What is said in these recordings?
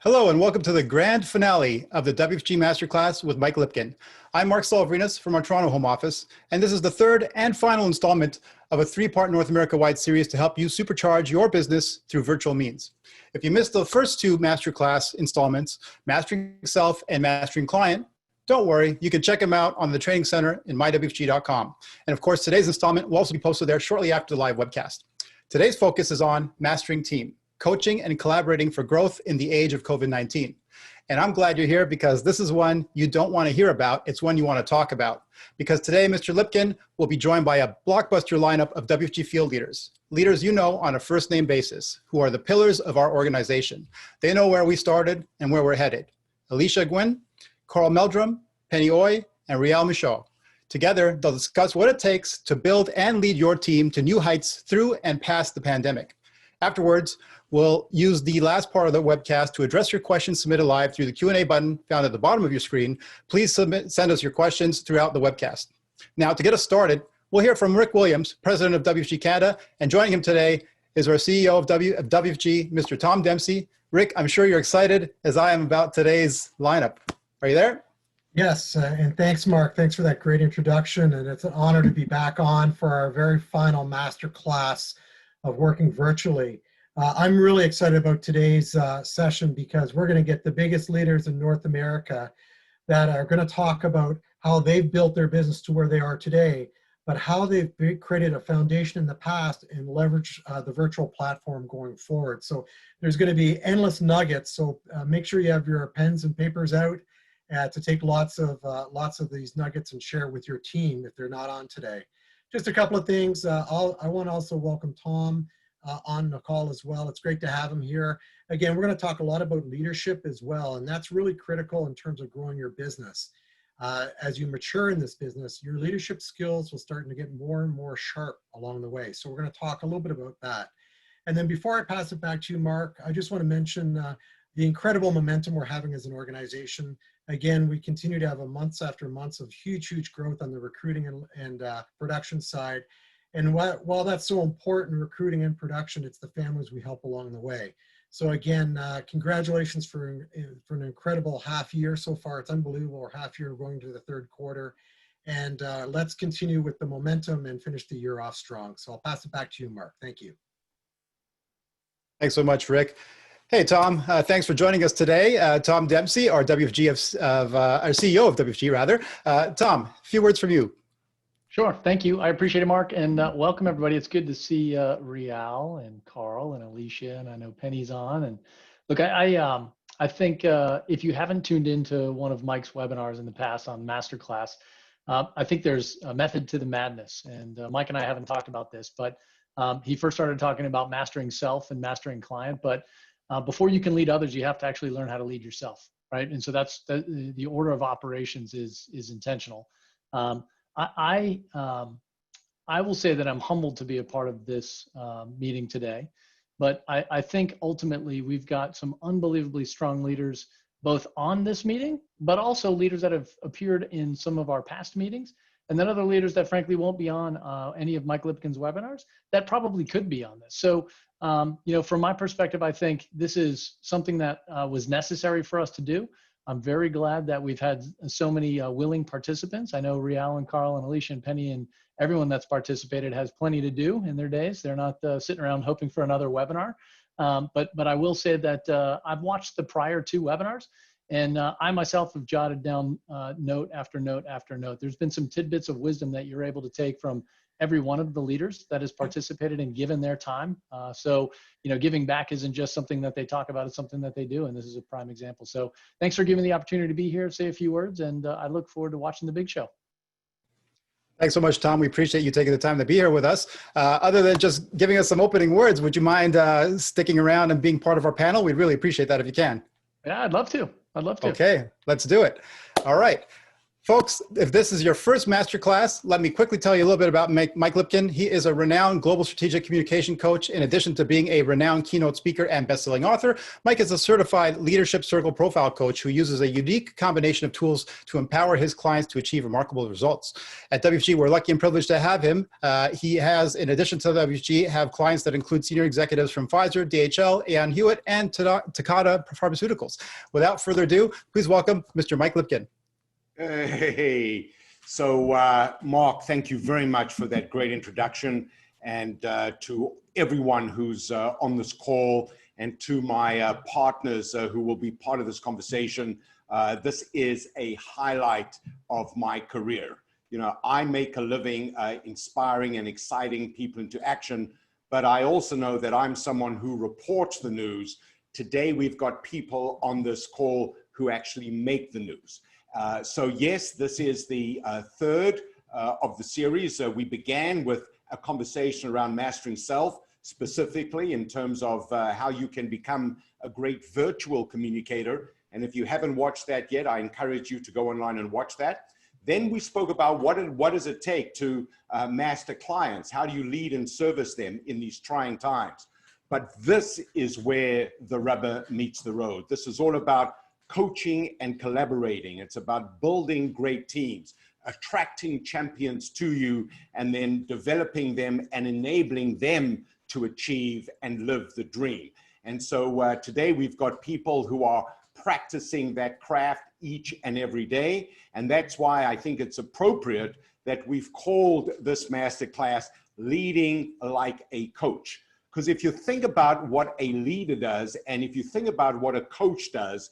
Hello and welcome to the grand finale of the WFG Masterclass with Mike Lipkin. I'm Mark Salavrinas from our Toronto home office, and this is the third and final installment of a three-part North America-wide series to help you supercharge your business through virtual means. If you missed the first two Masterclass installments, Mastering Self and Mastering Client, don't worry, you can check them out on the training center in mywfg.com. And of course, today's installment will also be posted there shortly after the live webcast. Today's focus is on Mastering Team, coaching and collaborating for growth in the age of COVID-19. And I'm glad you're here because this is one you don't want to hear about. It's one you want to talk about. Because today, Mr. Lipkin will be joined by a blockbuster lineup of WFG field leaders. Leaders you know on a first name basis, who are the pillars of our organization. They know where we started and where we're headed. Alicia Gwynn, Carl Meldrum, Penny Oy, and Rial Michaud. Together, they'll discuss what it takes to build and lead your team to new heights through and past the pandemic. Afterwards, we'll use the last part of the webcast to address your questions submitted live through the Q&A button found at the bottom of your screen. Please send us your questions throughout the webcast. Now, to get us started, we'll hear from Rick Williams, President of WFG Canada, and joining him today is our CEO of WFG, Mr. Tom Dempsey. Rick, I'm sure you're excited as I am about today's lineup. Are you there? Yes, and thanks, Mark. Thanks for that great introduction, and it's an honor to be back on for our very final masterclass of working virtually. I'm really excited about today's session because we're going to get the biggest leaders in North America that are going to talk about how they've built their business to where they are today, but how they've created a foundation in the past and leverage the virtual platform going forward. So there's going to be endless nuggets. So make sure you have your pens and papers out to take lots of these nuggets and share with your team if they're not on today. Just a couple of things. I want to also welcome Tom on the call as well. It's great to have him here. Again, we're going to talk a lot about leadership as well, and that's really critical in terms of growing your business. As you mature in this business, your leadership skills will start to get more and more sharp along the way. So we're going to talk a little bit about that. And then before I pass it back to you, Mark, I just want to mention the incredible momentum we're having as an organization. Again, we continue to have months after months of huge growth on the recruiting and production side. And while that's so important, recruiting and production, it's the families we help along the way. So again, congratulations for an incredible half year so far. It's unbelievable. We're half year going to the third quarter. And let's continue with the momentum and finish the year off strong. So I'll pass it back to you, Mark. Thank you. Thanks so much, Rick. Hey, Tom, thanks for joining us today. Tom Dempsey, our WFG our CEO of WFG, rather. Tom, a few words from you. Sure. Thank you. I appreciate it, Mark. And welcome, everybody. It's good to see Rial and Carl and Alicia, and I know Penny's on. And look, I think if you haven't tuned into one of Mike's webinars in the past on Masterclass, I think there's a method to the madness. And Mike and I haven't talked about this, but he first started talking about mastering self and mastering client. But before you can lead others, you have to actually learn how to lead yourself, right? And so that's the order of operations is intentional. I will say that I'm humbled to be a part of this meeting today, but I think ultimately we've got some unbelievably strong leaders both on this meeting, but also leaders that have appeared in some of our past meetings, and then other leaders that frankly won't be on any of Mike Lipkin's webinars that probably could be on this. So, you know, from my perspective, I think this is something that was necessary for us to do. I'm very glad that we've had so many willing participants. I know Rial and Carl and Alicia and Penny and everyone that's participated has plenty to do in their days. They're not sitting around hoping for another webinar. But I will say that I've watched the prior two webinars, and I myself have jotted down note after note after note. There's been some tidbits of wisdom that you're able to take from every one of the leaders that has participated and given their time. So, you know, giving back isn't just something that they talk about, it's something that they do. And this is a prime example. So thanks for giving me the opportunity to be here, say a few words, and I look forward to watching the big show. Thanks so much, Tom. We appreciate you taking the time to be here with us. Other than just giving us some opening words, would you mind sticking around and being part of our panel? We'd really appreciate that if you can. Yeah, I'd love to. I'd love to. Okay, let's do it. All right. Folks, if this is your first masterclass, let me quickly tell you a little bit about Mike Lipkin. He is a renowned global strategic communication coach. In addition to being a renowned keynote speaker and best-selling author, Mike is a certified leadership circle profile coach who uses a unique combination of tools to empower his clients to achieve remarkable results. At WFG, we're lucky and privileged to have him. He has, in addition to WFG, have clients that include senior executives from Pfizer, DHL, Aon Hewitt, and Takeda Pharmaceuticals. Without further ado, please welcome Mr. Mike Lipkin. Hey, so Mark, thank you very much for that great introduction, and to everyone who's on this call, and to my partners who will be part of this conversation. This is a highlight of my career. You know, I make a living inspiring and exciting people into action, but I also know that I'm someone who reports the news. Today, we've got people on this call who actually make the news. So yes, this is the third of the series. We began with a conversation around mastering self, specifically in terms of how you can become a great virtual communicator. And if you haven't watched that yet, I encourage you to go online and watch that. Then we spoke about what does it take to master clients? How do you lead and service them in these trying times? But this is where the rubber meets the road. This is all about coaching and collaborating. It's about building great teams, attracting champions to you, and then developing them and enabling them to achieve and live the dream. And so today we've got people who are practicing that craft each and every day. And that's why I think it's appropriate that we've called this masterclass Leading Like a Coach. Because if you think about what a leader does, and if you think about what a coach does,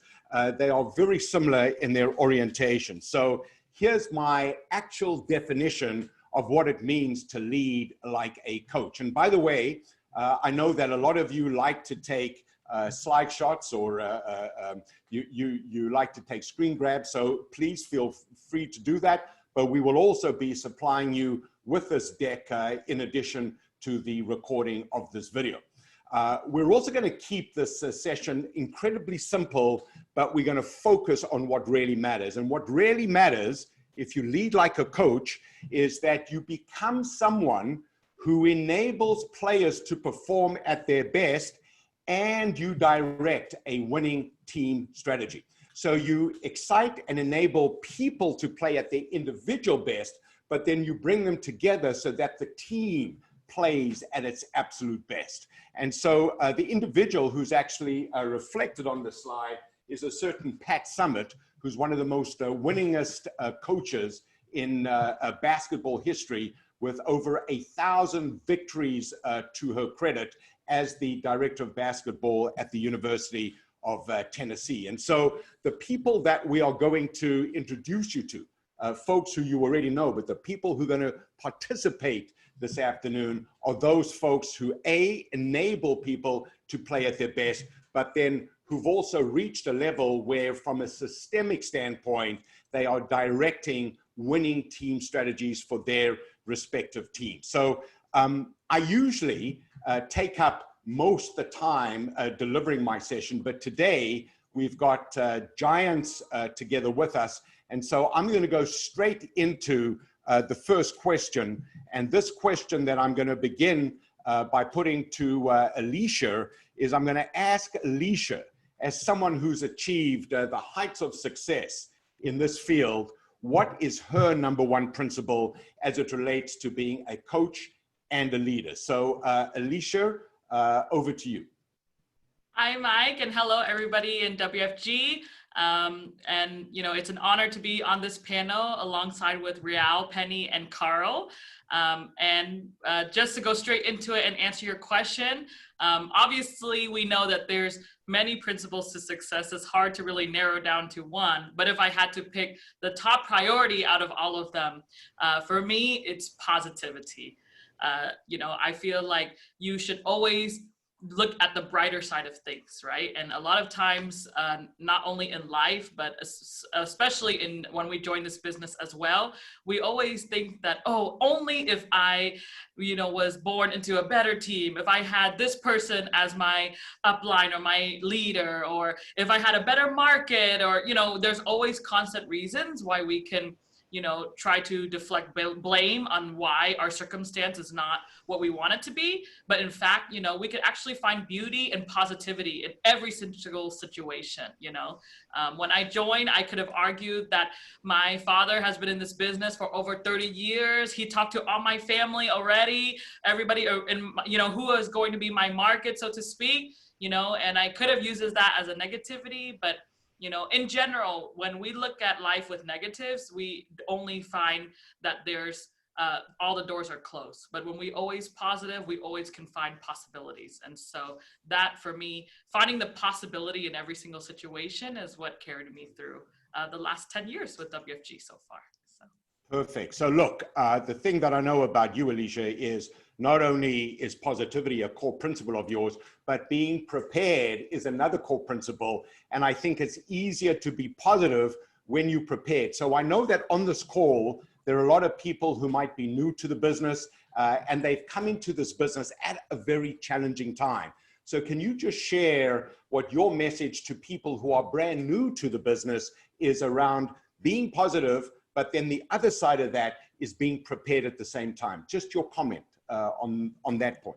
they are very similar in their orientation. So here's my actual definition of what it means to lead like a coach. And by the way, I know that a lot of you like to take slide shots, or you like to take screen grabs. So please feel free to do that. But we will also be supplying you with this deck in addition to the recording of this video. We're also going to keep this session incredibly simple, but we're going to focus on what really matters. And what really matters, if you lead like a coach, is that you become someone who enables players to perform at their best, and you direct a winning team strategy. So you excite and enable people to play at their individual best, but then you bring them together so that the team plays at its absolute best. And so the individual who's actually reflected on the slide is a certain Pat Summitt, who's one of the most winningest coaches in basketball history, with over 1,000 victories to her credit as the director of basketball at the University of Tennessee. And so the people that we are going to introduce you to, folks who you already know, but the people who are going to participate this afternoon are those folks who enable people to play at their best, but then who've also reached a level where, from a systemic standpoint, they are directing winning team strategies for their respective teams. So I usually take up most of the time delivering my session, but today we've got giants together with us. And so I'm going to go straight into the first question. And this question that I'm going to begin by putting to Alicia is, I'm going to ask Alicia, as someone who's achieved the heights of success in this field, what is her number one principle as it relates to being a coach and a leader? So Alicia, over to you. Hi, Mike, and hello, everybody in WFG. And, you know, it's an honor to be on this panel alongside with Rial, Penny, and Carl. And just to go straight into it and answer your question, obviously, we know that there's many principles to success. It's hard to really narrow down to one. But if I had to pick the top priority out of all of them, for me, it's positivity. You know, I feel like you should always look at the brighter side of things, right? And a lot of times, not only in life, but especially when we join this business as well, we always think that, oh, only if I, was born into a better team, if I had this person as my upline or my leader, or if I had a better market, or, there's always constant reasons why we can try to deflect blame on why our circumstance is not what we want it to be. But in fact, we could actually find beauty and positivity in every single situation. When I joined, I could have argued that my father has been in this business for over 30 years. He talked to all my family already, everybody, who is going to be my market, so to speak, and I could have used that as a negativity, but in general, when we look at life with negatives, we only find that there's all the doors are closed. But when we always positive, we always can find possibilities. And so that, for me, finding the possibility in every single situation is what carried me through the last 10 years with WFG so far. So. Perfect. So look, the thing that I know about you, Alicia, is not only is positivity a core principle of yours, but being prepared is another core principle. And I think it's easier to be positive when you're prepared. So I know that on this call, there are a lot of people who might be new to the business and they've come into this business at a very challenging time. So can you just share what your message to people who are brand new to the business is around being positive, but then the other side of that is being prepared at the same time? Just your comment on that point.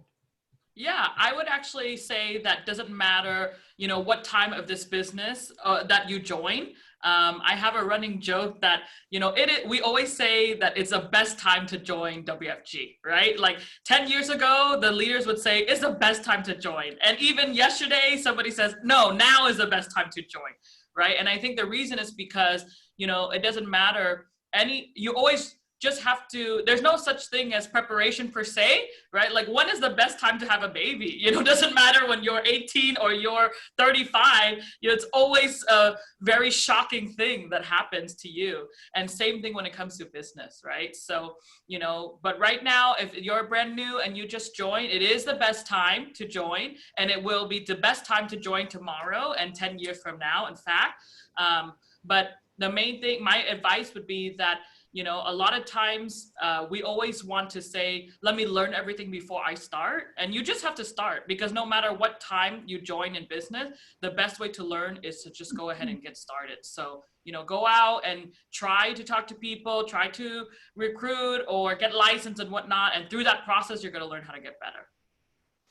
Yeah, I would actually say that doesn't matter, what time of this business that you join. I have a running joke that, we always say that it's the best time to join WFG, right? Like 10 years ago, the leaders would say it's the best time to join. And even yesterday, somebody says, no, now is the best time to join, right? And I think the reason is because, it doesn't matter you always just have to, there's no such thing as preparation per se, right? Like when is the best time to have a baby? It doesn't matter when you're 18 or you're 35, it's always a very shocking thing that happens to you. And same thing when it comes to business, right? So, but right now, if you're brand new and you just join, it is the best time to join, and it will be the best time to join tomorrow and 10 years from now, in fact. But the main thing, my advice would be that, a lot of times we always want to say, let me learn everything before I start. And you just have to start, because no matter what time you join in business, the best way to learn is to just go ahead and get started. So, go out and try to talk to people, try to recruit or get licensed and whatnot. And through that process, you're going to learn how to get better.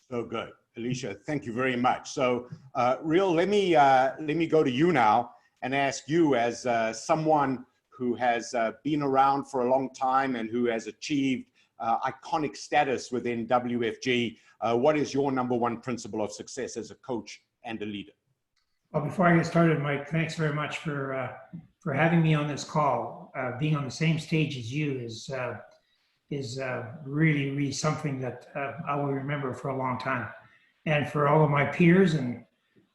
So good. Alicia, thank you very much. So Real, let me go to you now and ask you, as someone who has been around for a long time and who has achieved iconic status within WFG, what is your number one principle of success as a coach and a leader? Well, before I get started, Mike, thanks very much for having me on this call. Being on the same stage as you is really, really something that I will remember for a long time. And for all of my peers and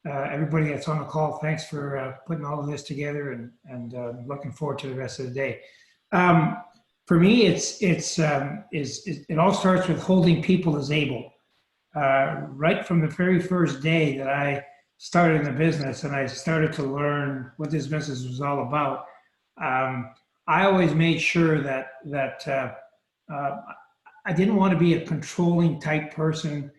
everybody that's on the call, thanks for putting all of this together, and looking forward to the rest of the day. For me, it all starts with holding people as able. Right from the very first day that I started in the business and I started to learn what this business was all about, I always made sure that I didn't want to be a controlling type person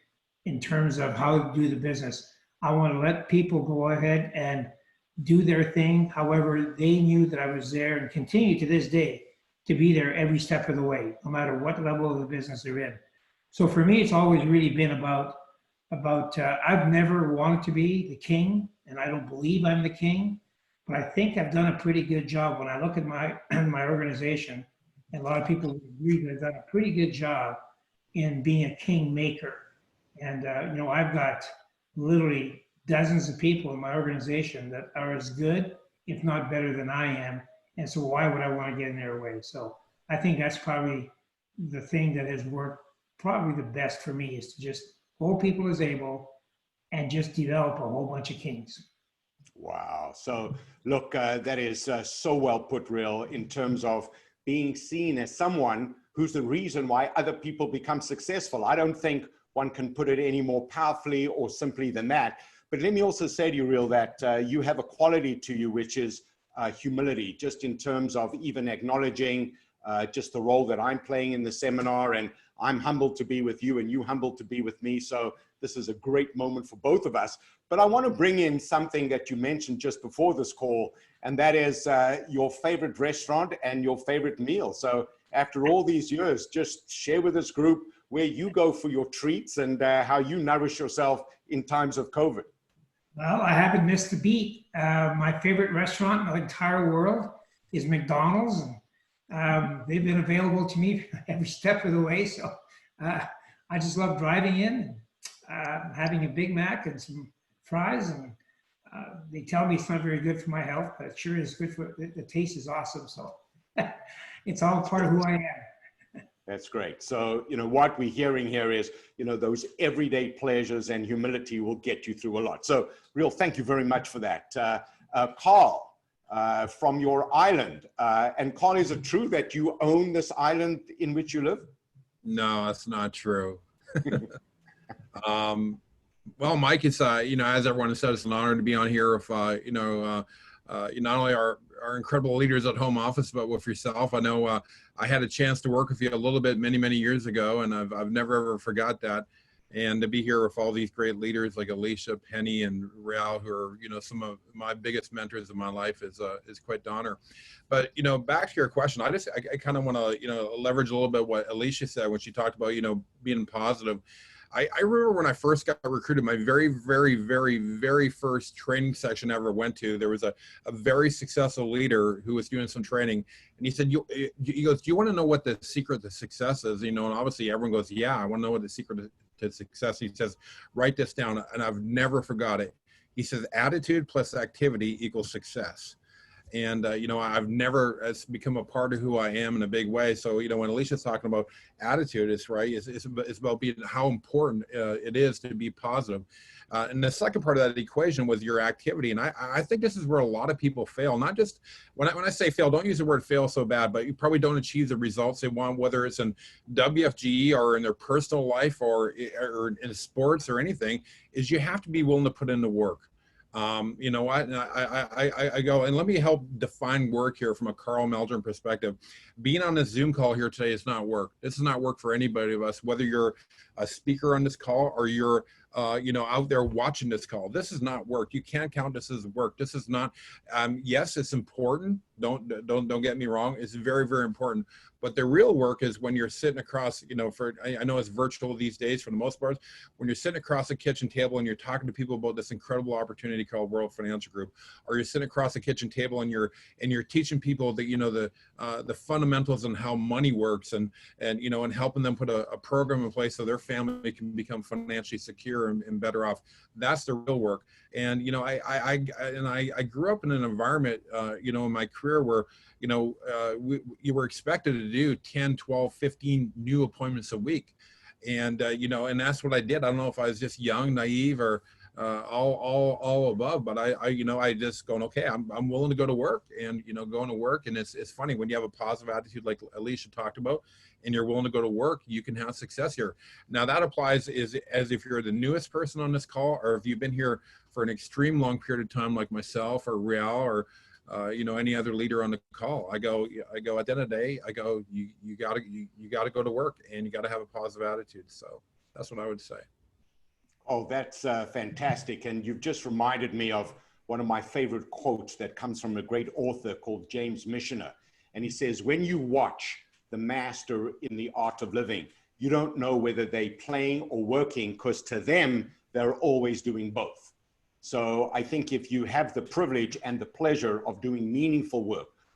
in terms of how to do the business. I want to let people go ahead and do their thing. However, they knew that I was there, and continue to this day to be there every step of the way, no matter what level of the business they're in. So for me, it's always really been about I've never wanted to be the king, and I don't believe I'm the king, but I think I've done a pretty good job. When I look at my organization, and a lot of people agree that I've done a pretty good job in being a king maker. And I've got literally dozens of people in my organization that are as good, if not better than I am. And so why would I want to get in their way? So I think that's probably the thing that has worked probably the best for me, is to just hold people as able and just develop a whole bunch of kings. Wow. So look, that is so well put, Real, in terms of being seen as someone who's the reason why other people become successful. I don't think one can put it any more powerfully or simply than that. But let me also say to you, Real, that you have a quality to you, which is humility, just in terms of even acknowledging just the role that I'm playing in the seminar. And I'm humbled to be with you and you humbled to be with me. So this is a great moment for both of us. But I want to bring in something that you mentioned just before this call, and that is your favorite restaurant and your favorite meal. So after all these years, just share with this group where you go for your treats and how you nourish yourself in times of COVID. Well, I haven't missed a beat. My favorite restaurant in the entire world is McDonald's. And, they've been available to me every step of the way. So I just love driving in, having a Big Mac and some fries. And they tell me it's not very good for my health, but it sure is good for, the taste is awesome. So it's all part of who I am. That's great. So, you know, what we're hearing here is, you know, those everyday pleasures and humility will get you through a lot. So, Real, thank you very much for that. Carl, from your island. And Carl, is it true that you own this island in which you live? No, that's not true. Well, Mike, it's, you know, as everyone has said, it's an honor to be on here with, you know, not only our incredible leaders at home office, but with yourself. I know I had a chance to work with you a little bit many years ago, and I've never ever forgot that. And to be here with all these great leaders like Alicia, Penny, and Real, who are, you know, some of my biggest mentors in my life, is quite an honor. But, you know, back to your question, I kind of want to, you know, leverage a little bit what Alicia said when she talked about, you know, being positive. I remember when I first got recruited, my very first training session I ever went to, there was a very successful leader who was doing some training, and he said, he goes, do you want to know what the secret to success is? You know, and obviously everyone goes, yeah, I want to know what the secret to success. He says, write this down, and I've never forgot it. He says, attitude plus activity equals success. And, you know, it's become a part of who I am in a big way. So, you know, when Alicia's talking about attitude, it's right. It's about being how important it is to be positive. And the second part of that equation was your activity. And I think this is where a lot of people fail. Not just when I say fail, don't use the word fail so bad, but you probably don't achieve the results they want, whether it's in WFG or in their personal life or in sports or anything, is you have to be willing to put in the work. You know what, I go, and let me help define work here from a Carl Meldrum perspective. Being on this Zoom call here today is not work. This is not work for anybody of us, whether you're a speaker on this call or you're, you know, out there watching this call. This is not work. You can't count this as work. This is not, yes, it's important. Don't get me wrong. It's very important. But the real work is when you're sitting across, you know, I know it's virtual these days for the most part, when you're sitting across a kitchen table and you're talking to people about this incredible opportunity called World Financial Group, or you're sitting across a kitchen table and you're teaching people that, you know, the fundamentals and how money works and you know, and helping them put a program in place so their family can become financially secure and better off. That's the real work. And, you know, I grew up in an environment, you know, in my career where, you know, you were expected to do 10, 12, 15 new appointments a week. And, you know, and that's what I did. I don't know if I was just young, naive, or all above, but you know, I just going, okay, I'm willing to go to work, and, you know, going to work. And it's funny when you have a positive attitude, like Alicia talked about, and you're willing to go to work, you can have success here. Now that applies as if you're the newest person on this call, or if you've been here for an extreme long period of time, like myself or Real or, you know, any other leader on the call. I go at the end of the day, I go, you gotta go to work, and you gotta have a positive attitude. So that's what I would say. Oh, that's fantastic. And you've just reminded me of one of my favorite quotes that comes from a great author called James Missioner. And he says, when you watch the master in the art of living, you don't know whether they're playing or working, because to them, they're always doing both. So I think if you have the privilege and the pleasure of doing meaningful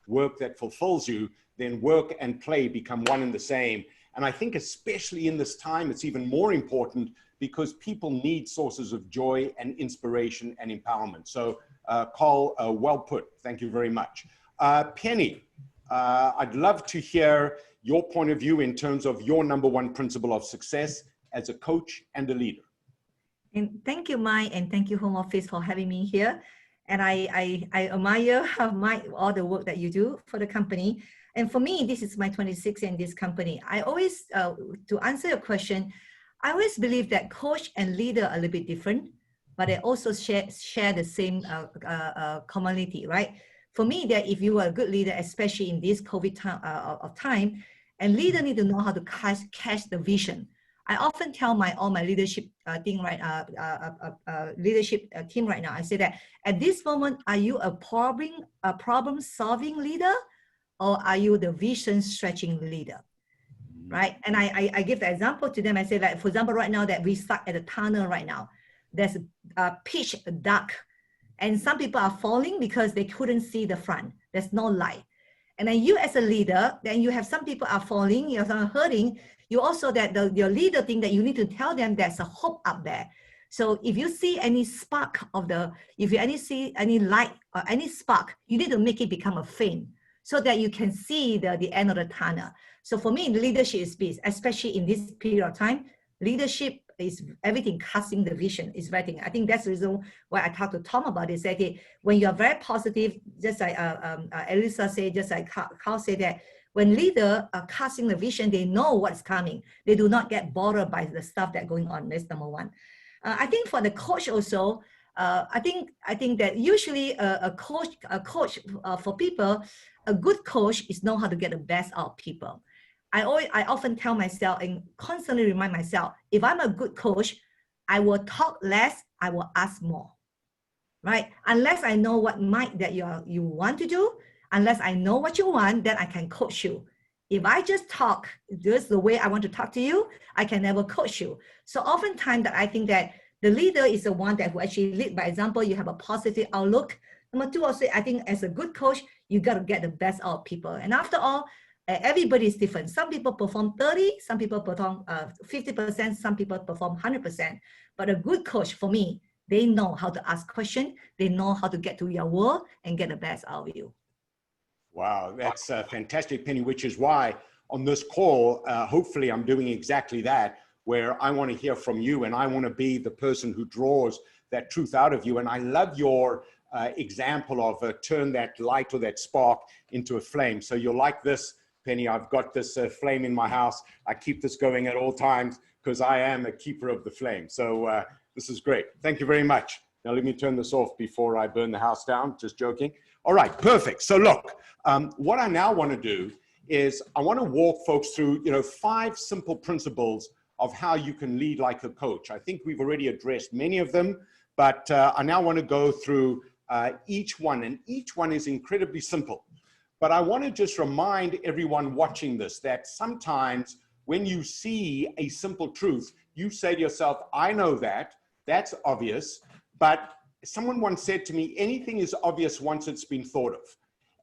work that fulfills you, then work and play become one and the same. And I think especially in this time, it's even more important, because people need sources of joy and inspiration and empowerment. So Carl, well put. Thank you very much. Penny, I'd love to hear your point of view in terms of your number one principle of success as a coach and a leader. And thank you, Mike, and thank you, Home Office, for having me here. And I admire Mike, all the work that you do for the company. And for me, this is my 26th in this company. I always, to answer your question, I always believe that coach and leader are a little bit different, but they also share the same commonality, right? For me, that if you are a good leader, especially in this COVID time, and leader need to know how to catch the vision. I often tell all my leadership team team right now. I say that at this moment, are you a problem solving leader, or are you the vision stretching leader? Right? And I give the example to them. I say, like, for example, right now that we stuck at the tunnel right now, there's a pitch dark, and some people are falling because they couldn't see the front. There's no light. And then you as a leader, then you have some people are falling, you're hurting. You also your leader think that you need to tell them there's a hope up there. So if you see any spark if you see any light or any spark, you need to make it become a flame so that you can see the end of the tunnel. So for me, leadership is peace, especially in this period of time. Leadership is everything, casting the vision is writing. I think that's the reason why I talked to Tom about it. That when you are very positive, just like Elisa said, just like Carl said, that when leaders are casting the vision, they know what's coming. They do not get bothered by the stuff that's going on. That's number one. I think for the coach also, I think that usually a coach for people, a good coach is know how to get the best out of people. I often tell myself and constantly remind myself, if I'm a good coach, I will talk less, I will ask more, right? Unless I know what that you want to do, unless I know what you want, then I can coach you. If I just talk just the way I want to talk to you, I can never coach you. So oftentimes that I think that the leader is the one that will actually lead by example. You have a positive outlook. Number two, also, I think as a good coach, you got to get the best out of people. And after all, everybody is different. Some people perform 30, some people perform 50%, some people perform 100%. But a good coach, for me, they know how to ask questions. They know how to get to your world and get the best out of you. Wow, that's fantastic, Penny, which is why on this call, hopefully I'm doing exactly that, where I want to hear from you and I want to be the person who draws that truth out of you. And I love your example of turn that light or that spark into a flame. So you're like this, Penny. I've got this flame in my house. I keep this going at all times because I am a keeper of the flame. So this is great. Thank you very much. Now let me turn this off before I burn the house down. Just joking. All right, perfect. So look, what I now want to do is I want to walk folks through, 5 simple principles of how you can lead like a coach. I think we've already addressed many of them, but I now want to go through each one, and each one is incredibly simple. But I want to just remind everyone watching this that sometimes when you see a simple truth, you say to yourself, I know that, that's obvious, but someone once said to me, anything is obvious once it's been thought of.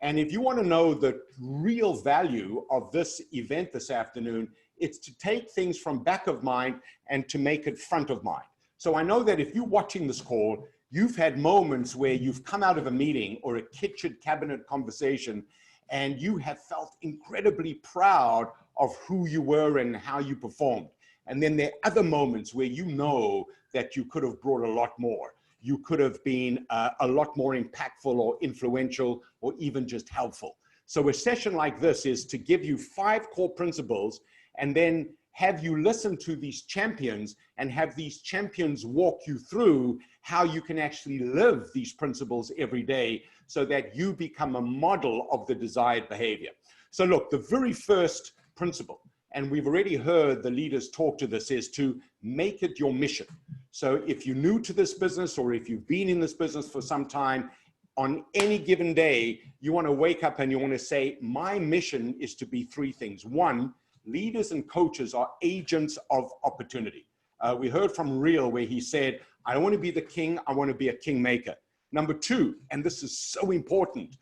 And if you want to know the real value of this event this afternoon, it's to take things from back of mind and to make it front of mind. So I know that if you're watching this call, you've had moments where you've come out of a meeting or a kitchen cabinet conversation and you have felt incredibly proud of who you were and how you performed. And then there are other moments where you know that you could have brought a lot more. You could have been a lot more impactful or influential or even just helpful. So a session like this is to give you 5 core principles and then have you listen to these champions and have these champions walk you through how you can actually live these principles every day so that you become a model of the desired behavior. So look, the very first principle, and we've already heard the leaders talk to this, is to make it your mission. So if you're new to this business or if you've been in this business for some time, on any given day, you want to wake up and you want to say, my mission is to be 3 things. 1, leaders and coaches are agents of opportunity. We heard from Real where he said, I don't want to be the king, I want to be a kingmaker. Number 2, and this is so important,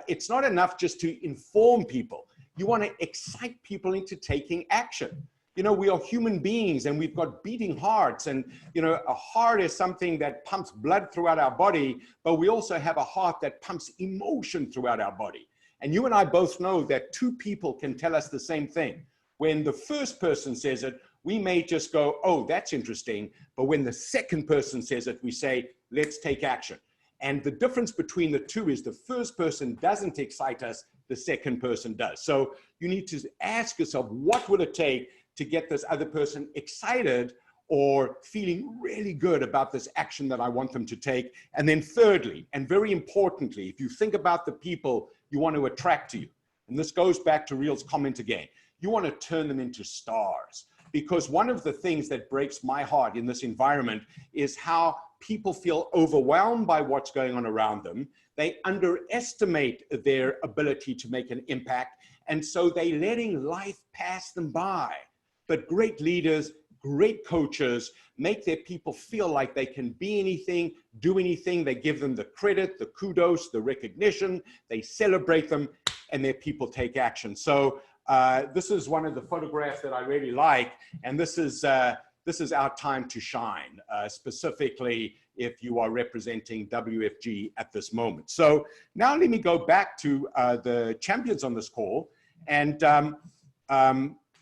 it's not enough just to inform people. You want to excite people into taking action. We are human beings and we've got beating hearts, and a heart is something that pumps blood throughout our body, but we also have a heart that pumps emotion throughout our body. And you and I both know that 2 people can tell us the same thing. When the first person says it, we may just go, oh, that's interesting. But when the second person says it, we say, let's take action. And the difference between the 2 is the first person doesn't excite us, the second person does. So you need to ask yourself, what would it take to get this other person excited or feeling really good about this action that I want them to take. And then thirdly, and very importantly, if you think about the people you want to attract to you, and this goes back to Real's comment again, you want to turn them into stars. Because one of the things that breaks my heart in this environment is how people feel overwhelmed by what's going on around them. They underestimate their ability to make an impact. And so they're letting life pass them by. But great leaders, great coaches make their people feel like they can be anything, do anything. They give them the credit, the kudos, the recognition. They celebrate them, and their people take action. So this is one of the photographs that I really like, and this is our time to shine, specifically if you are representing WFG at this moment. So now let me go back to the champions on this call, and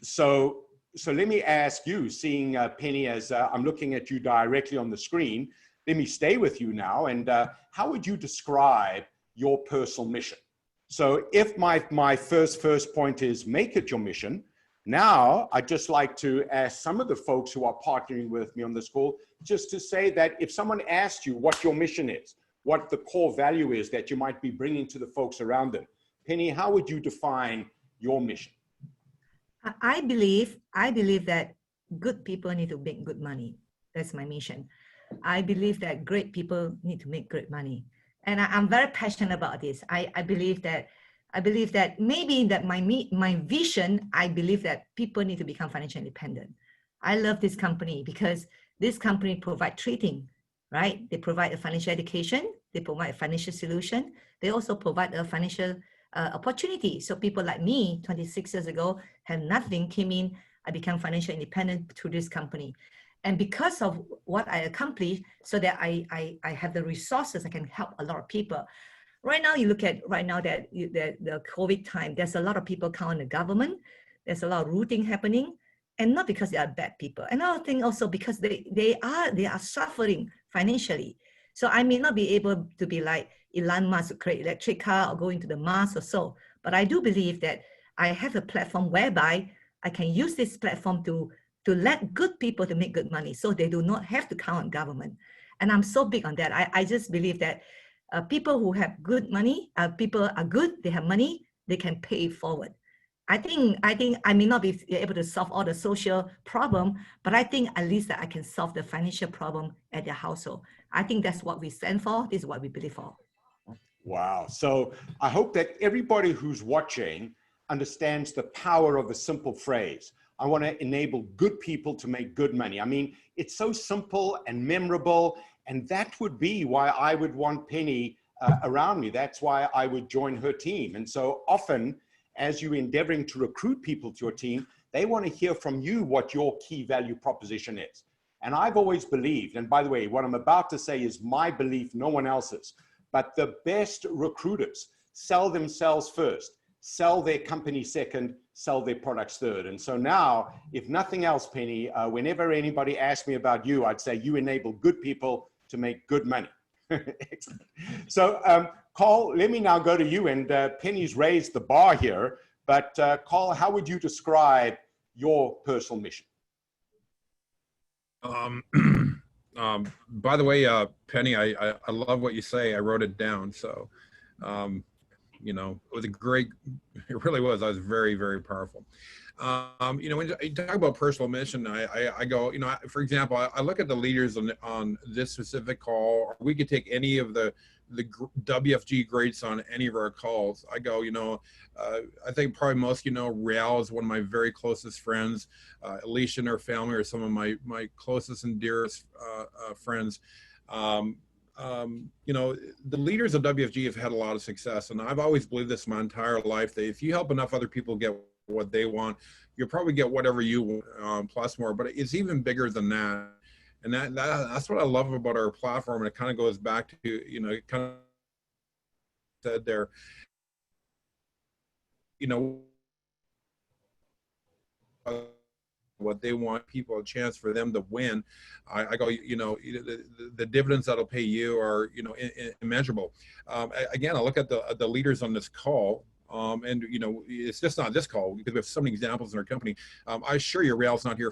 so let me ask you, seeing Penny as I'm looking at you directly on the screen, let me stay with you now, and how would you describe your personal mission? So if my first point is make it your mission, now I'd just like to ask some of the folks who are partnering with me on this call, just to say that if someone asked you what your mission is, what the core value is that you might be bringing to the folks around them, Penny, how would you define your mission? I believe that good people need to make good money. That's my mission. I believe that great people need to make great money. And I'm very passionate about this. I believe that maybe that my vision, I believe that people need to become financially independent. I love this company because this company provides three things, right? They provide a financial education, they provide a financial solution, they also provide a financial opportunity. So people like me, 26 years ago, had nothing, came in, I became financially independent through this company. And because of what I accomplished, so that I have the resources, I can help a lot of people. Right now, you look at the COVID time, there's a lot of people count on the government. There's a lot of rooting happening, and not because they are bad people. Another thing also because they are suffering financially. So I may not be able to be like Elon Musk to create electric car or go into the Mars or so, but I do believe that I have a platform whereby I can use this platform to let good people to make good money, so they do not have to count on government. And I'm so big on that. I just believe that people who have good money, people are good, they have money, they can pay forward. I think I may not be able to solve all the social problem, but I think at least that I can solve the financial problem at their household. I think that's what we stand for. This is what we believe for. Wow. So I hope that everybody who's watching understands the power of a simple phrase. I want to enable good people to make good money. I mean, it's so simple and memorable, and that would be why I would want Penny around me. That's why I would join her team. And so often, as you're endeavoring to recruit people to your team, they want to hear from you what your key value proposition is. And I've always believed, and by the way, what I'm about to say is my belief, no one else's, but the best recruiters sell themselves first, sell their company second, sell their products third. And so now, if nothing else, Penny, whenever anybody asks me about you, I'd say you enable good people to make good money. Excellent. So Carl, let me now go to you, and Penny's raised the bar here, but Carl, how would you describe your personal mission? By the way, Penny, I love what you say. I wrote it down. So, you know, it was a great, it really was. I was very, very powerful. You know, when you talk about personal mission, I go, you know, for example, I look at the leaders on this specific call, or we could take any of the WFG greats on any of our calls. I go, you know, I think probably most, you know, Real is one of my very closest friends. Alicia and her family are some of my closest and dearest friends. You know, the leaders of WFG have had a lot of success, and I've always believed this my entire life, that if you help enough other people get what they want, you'll probably get whatever you want, plus more. But it's even bigger than that. And that's what I love about our platform. And it kind of goes back to, you know, it kind of said there, you know, what they want, people a chance for them to win. I go, you know, the dividends that'll pay you are, you know, immeasurable. Again, I look at the leaders on this call. And you know, it's just not this call because we have so many examples in our company. I assure you, Real's not here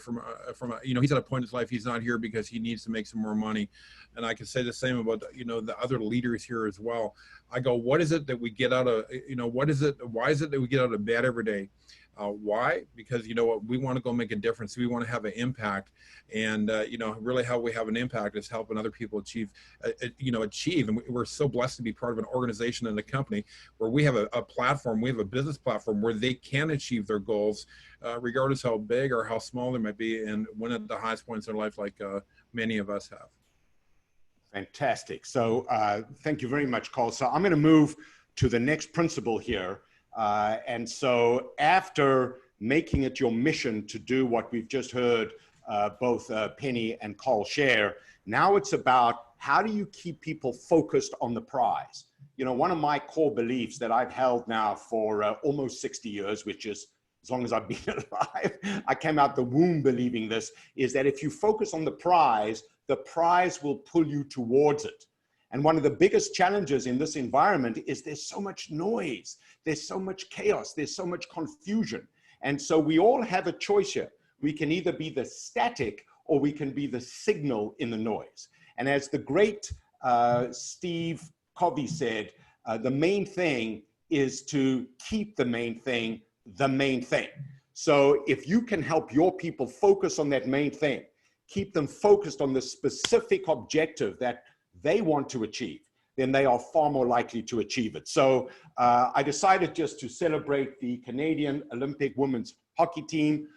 you know, he's at a point in his life he's not here because he needs to make some more money. And I can say the same about, you know, the other leaders here as well. I go, what is it that we get out of, you know, why is it that we get out of bed every day? Why? Because, you know what, we want to go make a difference. We want to have an impact. And, you know, really how we have an impact is helping other people achieve. And we're so blessed to be part of an organization and a company where we have a platform, we have a business platform where they can achieve their goals, regardless how big or how small they might be, and win at the highest points in their life like many of us have. Fantastic. So thank you very much, Carl. So I'm going to move to the next principle here. And so after making it your mission to do what we've just heard both Penny and Carl share, now it's about how do you keep people focused on the prize? You know, one of my core beliefs that I've held now for almost 60 years, which is as long as I've been alive, I came out the womb believing this, is that if you focus on the prize will pull you towards it. And one of the biggest challenges in this environment is there's so much noise, there's so much chaos, there's so much confusion. And so we all have a choice here. We can either be the static or we can be the signal in the noise. And as the great Steve Covey said, the main thing is to keep the main thing the main thing. So if you can help your people focus on that main thing, keep them focused on the specific objective that they want to achieve, then they are far more likely to achieve it. So I decided just to celebrate the Canadian Olympic women's hockey team,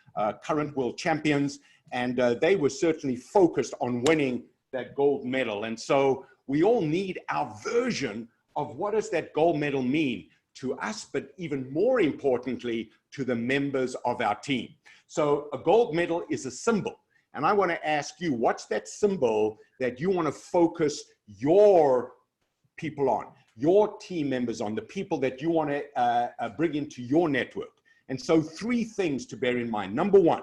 current world champions, and they were certainly focused on winning that gold medal. And so we all need our version of what does that gold medal mean to us, but even more importantly, to the members of our team. So a gold medal is a symbol. And I want to ask you, what's that symbol that you want to focus your people on, your team members on, the people that you want to bring into your network? And so 3 things to bear in mind. Number 1,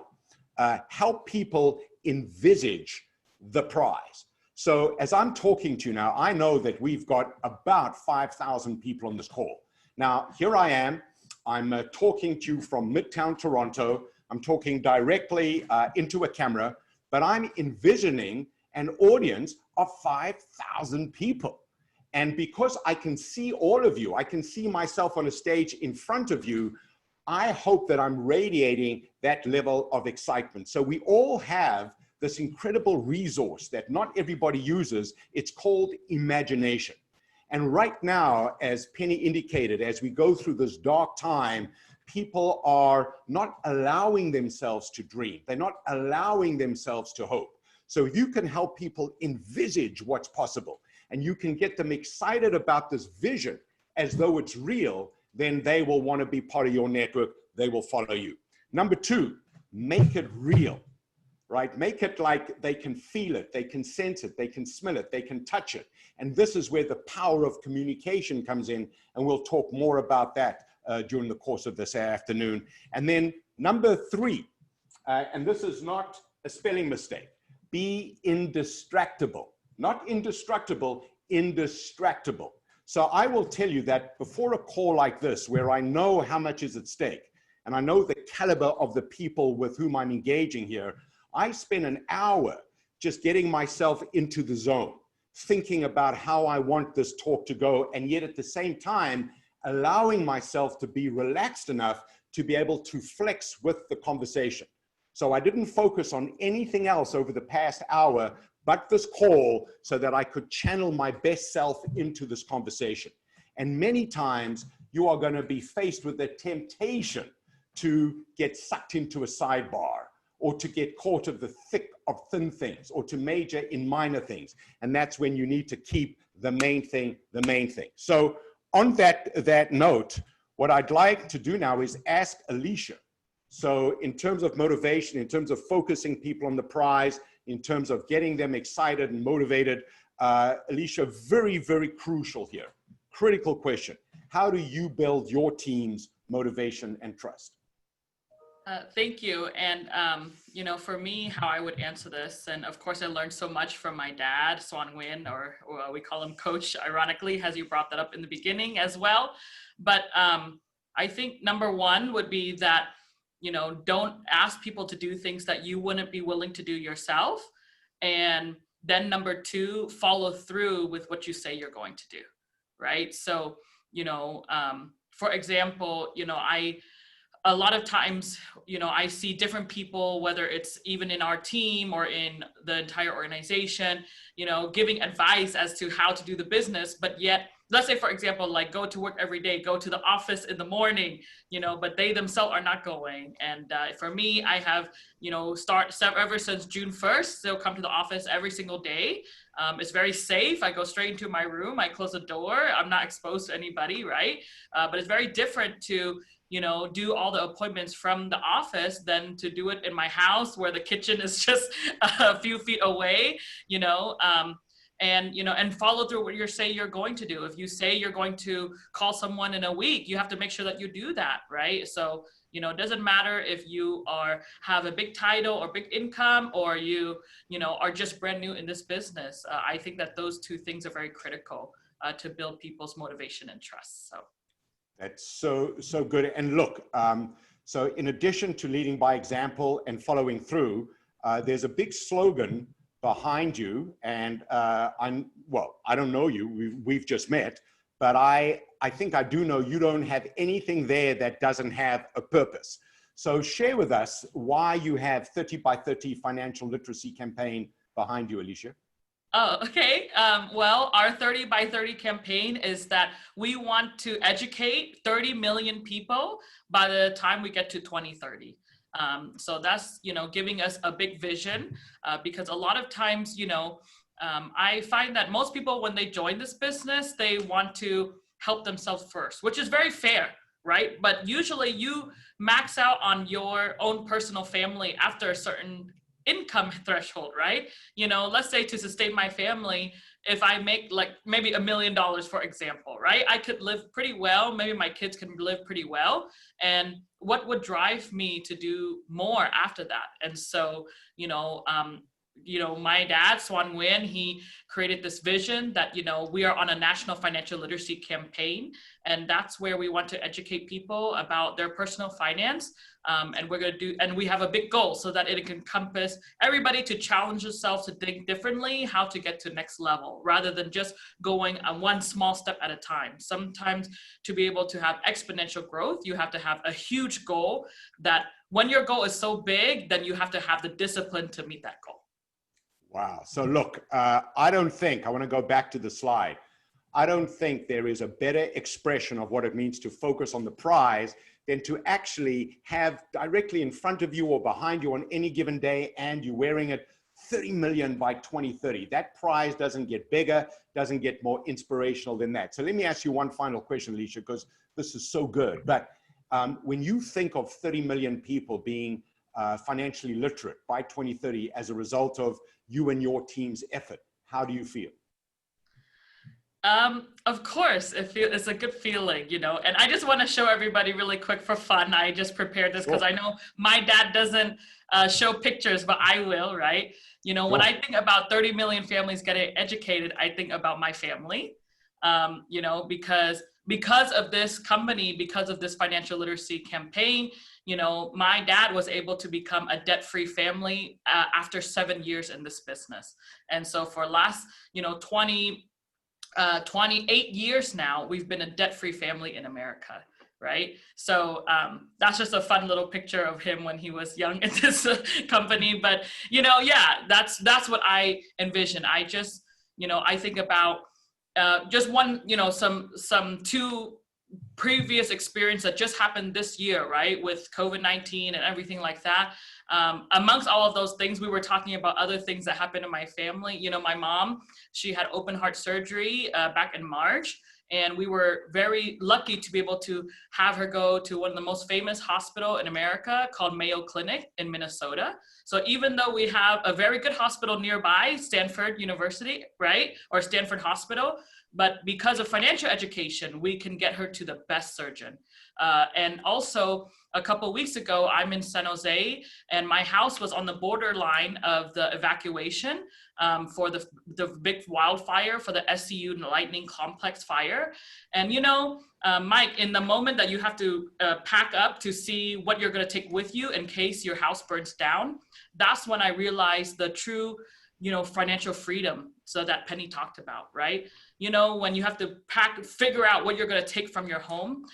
help people envisage the prize. So as I'm talking to you now, I know that we've got about 5,000 people on this call. Now, here I am. I'm talking to you from Midtown Toronto. I'm talking directly into a camera, but I'm envisioning an audience of 5,000 people. And because I can see all of you, I can see myself on a stage in front of you, I hope that I'm radiating that level of excitement. So we all have this incredible resource that not everybody uses. It's called imagination. And right now, as Penny indicated, as we go through this dark time, people are not allowing themselves to dream. They're not allowing themselves to hope. So if you can help people envisage what's possible, and you can get them excited about this vision as though it's real, then they will want to be part of your network. They will follow you. Number 2, make it real, right? Make it like they can feel it, they can sense it, they can smell it, they can touch it. And this is where the power of communication comes in, and we'll talk more about that during the course of this afternoon. And then number 3, and this is not a spelling mistake, be indistractable. Not indestructible, indistractable. So I will tell you that before a call like this, where I know how much is at stake, and I know the caliber of the people with whom I'm engaging here, I spend an hour just getting myself into the zone, thinking about how I want this talk to go, and yet at the same time, allowing myself to be relaxed enough to be able to flex with the conversation. So I didn't focus on anything else over the past hour but this call, so that I could channel my best self into this conversation. And many times you are going to be faced with the temptation to get sucked into a sidebar, or to get caught of the thick of thin things, or to major in minor things. And that's when you need to keep the main thing, the main thing. So on that note, what I'd like to do now is ask Alicia. So in terms of motivation, in terms of focusing people on the prize, in terms of getting them excited and motivated, Alicia, very, very crucial here. Critical question. How do you build your team's motivation and trust? Thank you. And, you know, for me, how I would answer this, and of course I learned so much from my dad, Swan Nguyen, or we call him Coach, ironically, as you brought that up in the beginning as well. But I think number one would be that, you know, don't ask people to do things that you wouldn't be willing to do yourself. And then number two, follow through with what you say you're going to do, right? So, you know, for example, you know, a lot of times, you know, I see different people, whether it's even in our team or in the entire organization, you know, giving advice as to how to do the business, but yet, let's say, for example, like go to work every day, go to the office in the morning, you know, but they themselves are not going. And for me, I have, you know, ever since June 1st, still come to the office every single day. It's very safe. I go straight into my room. I close the door. I'm not exposed to anybody, right? But it's very different to, you know, do all the appointments from the office than to do it in my house where the kitchen is just a few feet away, you know, and, you know, and follow through what you say you're going to do. If you say you're going to call someone in a week, you have to make sure that you do that, right? So, you know, it doesn't matter if you have a big title or big income, or you know, are just brand new in this business. I think that those two things are very critical to build people's motivation and trust. So. That's so good. And look, so in addition to leading by example and following through, there's a big slogan behind you. And I don't know you, we've just met, but I think I do know you don't have anything there that doesn't have a purpose. So share with us why you have 30 by 30 financial literacy campaign behind you, Alicia. Oh, okay. Well, our 30 by 30 campaign is that we want to educate 30 million people by the time we get to 2030. So that's, you know, giving us a big vision because a lot of times, you know, I find that most people, when they join this business, they want to help themselves first, which is very fair, right? But usually you max out on your own personal family after a certain income threshold, right? You know, let's say to sustain my family, if I make like maybe $1 million, for example, right? I could live pretty well. Maybe my kids can live pretty well. And what would drive me to do more after that? And so, you know, my dad, Swan Nguyen, he created this vision that, you know, we are on a national financial literacy campaign. And that's where we want to educate people about their personal finance. And we're going to do, and we have a big goal so that it can encompass everybody to challenge themselves to think differently, how to get to the next level, rather than just going on one small step at a time. Sometimes to be able to have exponential growth, you have to have a huge goal that when your goal is so big, then you have to have the discipline to meet that goal. Wow. So look, I want to go back to the slide. I don't think there is a better expression of what it means to focus on the prize than to actually have directly in front of you or behind you on any given day, and you're wearing it 30 million by 2030. That prize doesn't get bigger, doesn't get more inspirational than that. So let me ask you one final question, Alicia, because this is so good. But when you think of 30 million people being financially literate by 2030 as a result of you and your team's effort, how do you feel? Of course, it's a good feeling, you know, and I just want to show everybody really quick for fun. I just prepared this because I know my dad doesn't show pictures, but I will, right? You know, when I think about 30 million families getting educated, I think about my family, you know, because of this company, because of this financial literacy campaign, you know, my dad was able to become a debt-free family after 7 years in this business. And so for last, you know, 28 years now, we've been a debt-free family in America, right? So that's just a fun little picture of him when he was young in this company. But, you know, yeah, that's what I envision. I just, you know, I think about just one, you know, some two previous experience that just happened this year, right? With COVID-19 and everything like that. Amongst all of those things, we were talking about other things that happened in my family. You know, my mom, she had open heart surgery back in March. And we were very lucky to be able to have her go to one of the most famous hospitals in America called Mayo Clinic in Minnesota. So even though we have a very good hospital nearby, Stanford University, right? Or Stanford Hospital, but because of financial education, we can get her to the best surgeon. And also a couple of weeks ago, I'm in San Jose and my house was on the borderline of the evacuation for the big wildfire, for the SCU Lightning Complex fire. And, you know, Mike, in the moment that you have to pack up to see what you're going to take with you in case your house burns down, that's when I realized the true, financial freedom. So that Penny talked about, right? When you have to figure out what you're going to take from your home.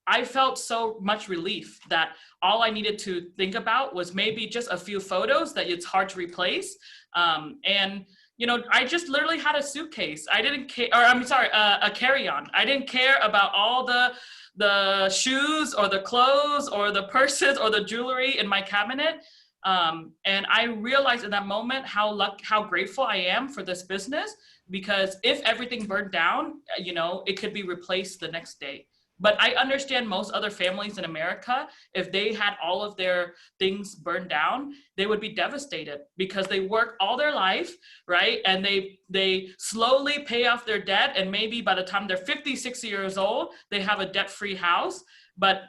I felt so much relief that all I needed to think about was maybe just a few photos that it's hard to replace. I just literally had a suitcase. I didn't care, or I'm sorry, a carry-on. I didn't care about all the shoes or the clothes or the purses or the jewelry in my cabinet. And I realized in that moment how grateful I am for this business, because if everything burned down, it could be replaced the next day. But I understand most other families in America, if they had all of their things burned down, they would be devastated because they work all their life, right? And they slowly pay off their debt. And maybe by the time they're 50, 60 years old, they have a debt-free house. But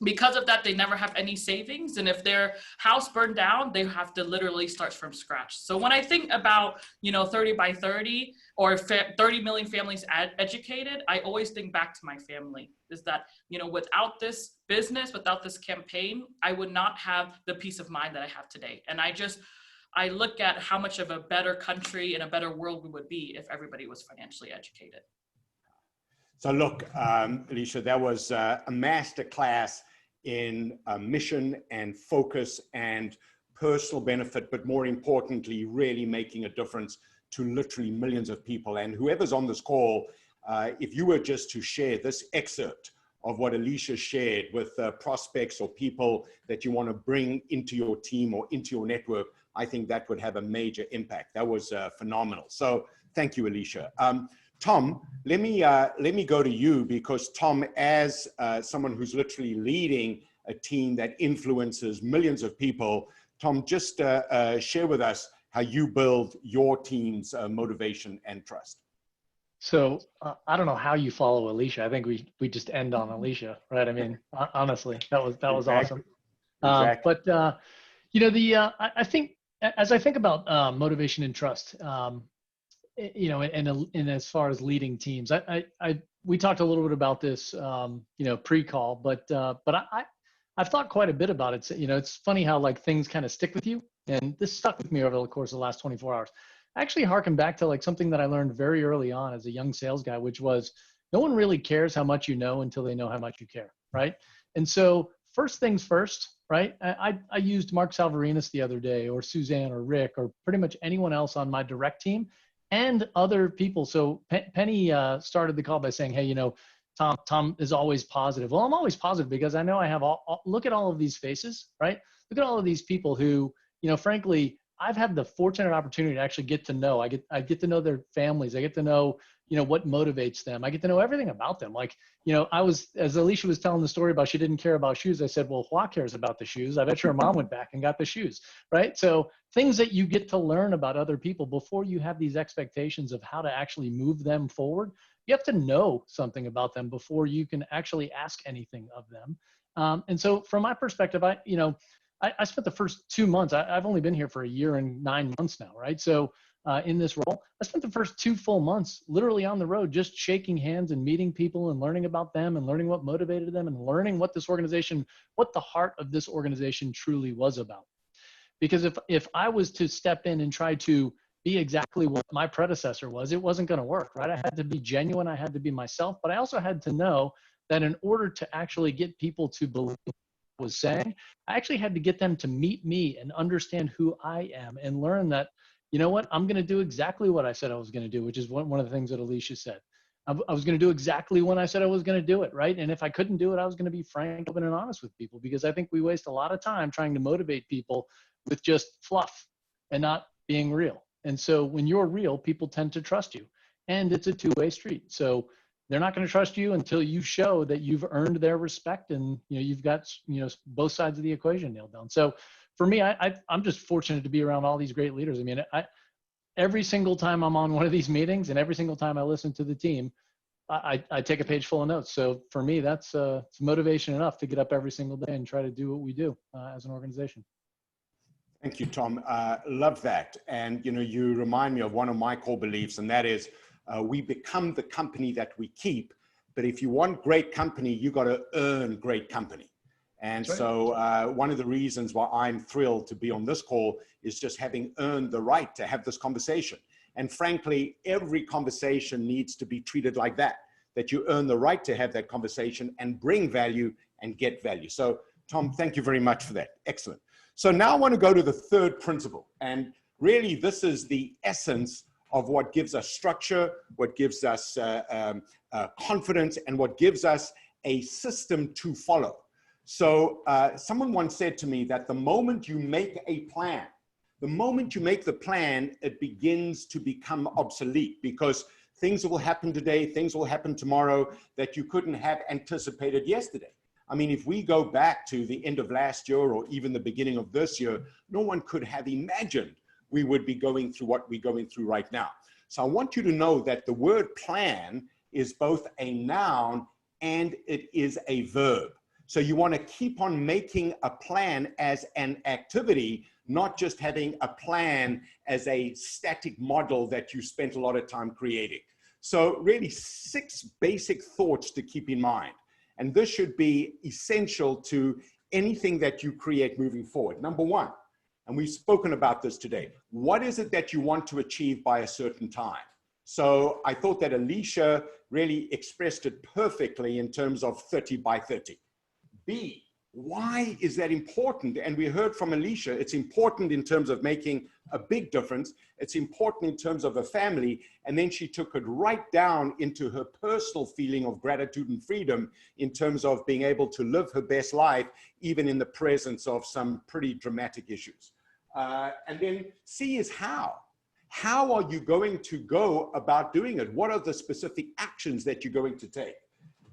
because of that, they never have any savings. And if their house burned down, they have to literally start from scratch. So when I think about, 30 by 30 or 30 million families educated, I always think back to my family, is that, without this business, without this campaign, I would not have the peace of mind that I have today. And I look at how much of a better country and a better world we would be if everybody was financially educated. So look, Alicia, that was a masterclass in mission and focus and personal benefit, but more importantly, really making a difference to literally millions of people. And whoever's on this call, if you were just to share this excerpt of what Alicia shared with prospects or people that you want to bring into your team or into your network, I think that would have a major impact. That was phenomenal. So thank you, Alicia. Tom, let me go to you, because Tom, as someone who's literally leading a team that influences millions of people, Tom, just share with us how you build your team's motivation and trust. So I don't know how you follow Alicia. I think we just end on Alicia, right? I mean, honestly, that was Exactly. Awesome. Exactly. But I think as I think about motivation and trust, and as far as leading teams, we talked a little bit about this, pre-call, but I've thought quite a bit about it. So, it's funny how like things kind of stick with you, and this stuck with me over the course of the last 24 hours. I actually harken back to like something that I learned very early on as a young sales guy, which was no one really cares how much you know until they know how much you care, right? And so first things first, right? I used Mark Salvarinas the other day, or Suzanne or Rick, or pretty much anyone else on my direct team and other people. So Penny started the call by saying, hey, Tom is always positive. Well, I'm always positive because I know I have look at all of these faces, right? Look at all of these people who, frankly, I've had the fortunate opportunity to actually get to know. I get to know their families. I get to know, what motivates them. I get to know everything about them. Like, as Alicia was telling the story about she didn't care about shoes, I said, well, Hua cares about the shoes. I bet your mom went back and got the shoes, right? So things that you get to learn about other people before you have these expectations of how to actually move them forward. You have to know something about them before you can actually ask anything of them. And so from my perspective, I spent the first 2 months, I've only been here for a year and 9 months now, right? So in this role, I spent the first 2 full months literally on the road, just shaking hands and meeting people and learning about them and learning what motivated them and learning what what the heart of this organization truly was about. Because if I was to step in and try to be exactly what my predecessor was, it wasn't going to work, right? I had to be genuine. I had to be myself, but I also had to know that in order to actually get people to believe what I was saying, I actually had to get them to meet me and understand who I am and learn that, you know what, I'm going to do exactly what I said I was going to do, which is one of the things that Alicia said. I was going to do exactly when I said I was going to do it, right? And if I couldn't do it, I was going to be frank, open, and honest with people, because I think we waste a lot of time trying to motivate people with just fluff and not being real. And so when you're real, people tend to trust you, and it's a two-way street. So they're not going to trust you until you show that you've earned their respect and you've got both sides of the equation nailed down. So for me, I'm just fortunate to be around all these great leaders. I mean, every single time I'm on one of these meetings and every single time I listen to the team, I take a page full of notes. So for me, that's it's motivation enough to get up every single day and try to do what we do as an organization. Thank you, Tom. Love that. And, you remind me of one of my core beliefs, and that is we become the company that we keep but if you want great company, you got to earn great company. And That's right. so one of the reasons why I'm thrilled to be on this call is just having earned the right to have this conversation. And frankly, every conversation needs to be treated like that, that you earn the right to have that conversation and bring value and get value. So Tom, thank you very much for that. Excellent. So now I want to go to the third principle. And really, this is the essence of what gives us structure, what gives us confidence, and what gives us a system to follow. So someone once said to me that the moment you make a plan, the moment you make the plan, it begins to become obsolete because things will happen today, things will happen tomorrow that you couldn't have anticipated yesterday. I mean, if we go back to the end of last year or even the beginning of this year, no one could have imagined we would be going through what we're going through right now. So I want you to know that the word plan is both a noun and it is a verb. So you want to keep on making a plan as an activity, not just having a plan as a static model that you spent a lot of time creating. So really 6 basic thoughts to keep in mind. And this should be essential to anything that you create moving forward. Number 1, and we've spoken about this today, what is it that you want to achieve by a certain time? So I thought that Alicia really expressed it perfectly in terms of 30 by 30. B, why is that important? And we heard from Alicia, it's important in terms of making a big difference. It's important in terms of a family. And then she took it right down into her personal feeling of gratitude and freedom in terms of being able to live her best life, even in the presence of some pretty dramatic issues. And then C is how. How are you going to go about doing it? What are the specific actions that you're going to take?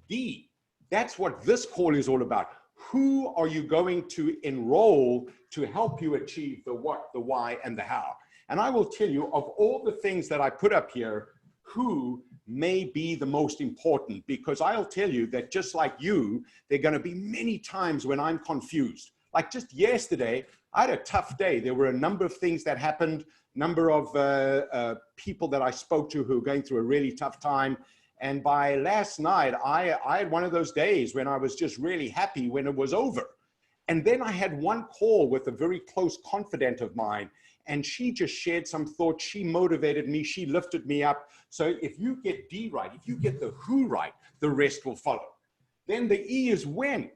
D, that's what this call is all about. Who are you going to enroll to help you achieve the what, the why, and the how? And I will tell you, of all the things that I put up here, who may be the most important, because I'll tell you that just like you, there are going to be many times when I'm confused. Like just yesterday, I had a tough day. There were a number of things that happened, number of people that I spoke to who were going through a really tough time. And by last night, I had one of those days when I was just really happy when it was over. And then I had one call with a very close confidant of mine, and she just shared some thoughts. She motivated me. She lifted me up. So if you get D right, if you get the who right, the rest will follow. Then the E is when.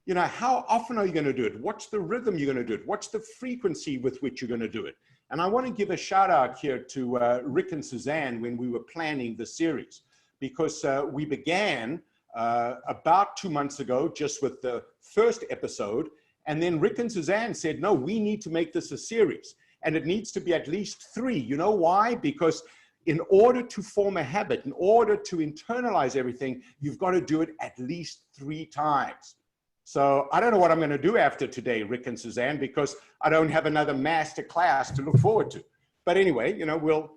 You know, how often are you going to do it? What's the rhythm you're going to do it? What's the frequency with which you're going to do it? And I want to give a shout out here to Rick and Suzanne when we were planning the series, because we began about 2 months ago just with the first episode. And then Rick and Suzanne said, no, we need to make this a series. And it needs to be at least 3. You know why? Because in order to form a habit, in order to internalize everything, you've got to do it at least 3 times. So I don't know what I'm going to do after today, Rick and Suzanne, because I don't have another master class to look forward to. But anyway, you know, we'll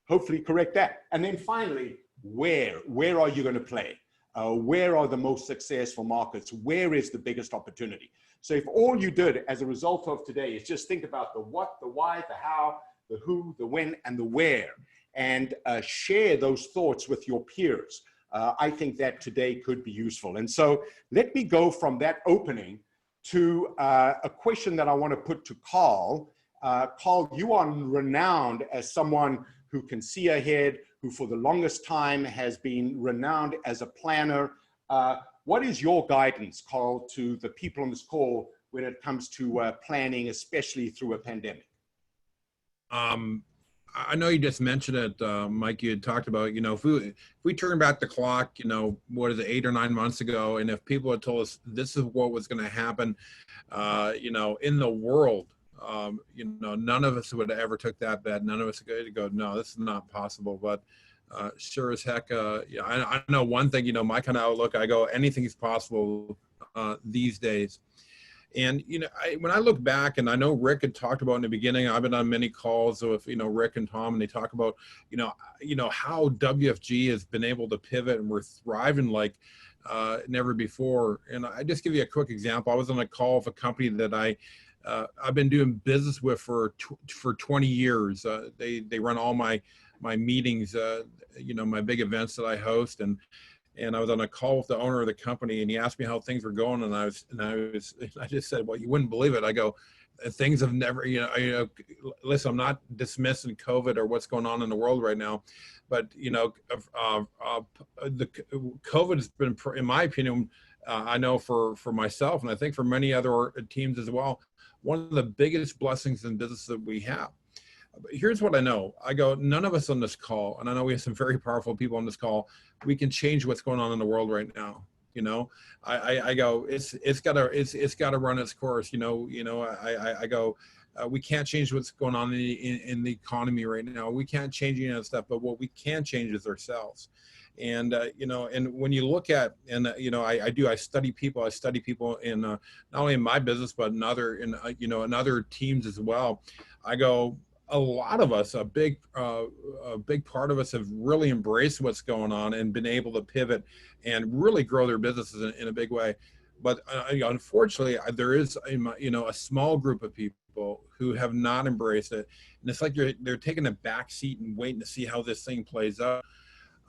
hopefully correct that. And then finally, where are you going to play? Where are the most successful markets? Where is the biggest opportunity? So if all you did as a result of today is just think about the what, the why, the how, the who, the when, and the where, and share those thoughts with your peers, I think that today could be useful. And so let me go from that opening to a question that I want to put to Carl. Carl, you are renowned as someone who can see ahead, who for the longest time has been renowned as a planner. What is your guidance, Carl, to the people on this call when it comes to planning, especially through a pandemic? I know you just mentioned it, Mike. You had talked about, you know, if we turn back the clock, you know, what is it, 8 or 9 months ago, and if people had told us this is what was going to happen, you know, in the world, you know, none of us would have ever took that bet. None of us could go, no, this is not possible. But sure as heck, yeah, I know one thing, you know, my kind of outlook, I go, anything's possible these days. And, you know, when I look back, and I know Rick had talked about in the beginning, I've been on many calls with, you know, Rick and Tom, and they talk about, you know, how WFG has been able to pivot, and we're thriving like never before. And I just give you a quick example. I was on a call with a company that I've been doing business with for 20 years. They run all my meetings, you know, my big events that I host. And and I was on a call with the owner of the company, and he asked me how things were going, and I just said, well, you wouldn't believe it. I go, things have never, listen, I'm not dismissing COVID or what's going on in the world right now, but the COVID has been, in my opinion, I know for myself, and I think for many other teams as well, one of the biggest blessings in business that we have. But here's what I know. I go, none of us on this call, and I know we have some very powerful people on this call, we can change what's going on in the world right now. I go, it's gotta run its course. I go, we can't change what's going on in the economy right now. We can't change any of that stuff, but what we can change is ourselves. And and when you look at, and I study people. I study people in not only in my business, but in other teams as well. I go, a lot of us, a big part of us have really embraced what's going on and been able to pivot and really grow their businesses in a big way. But unfortunately, there is a small group of people who have not embraced it, and it's like they're taking a back seat and waiting to see how this thing plays out.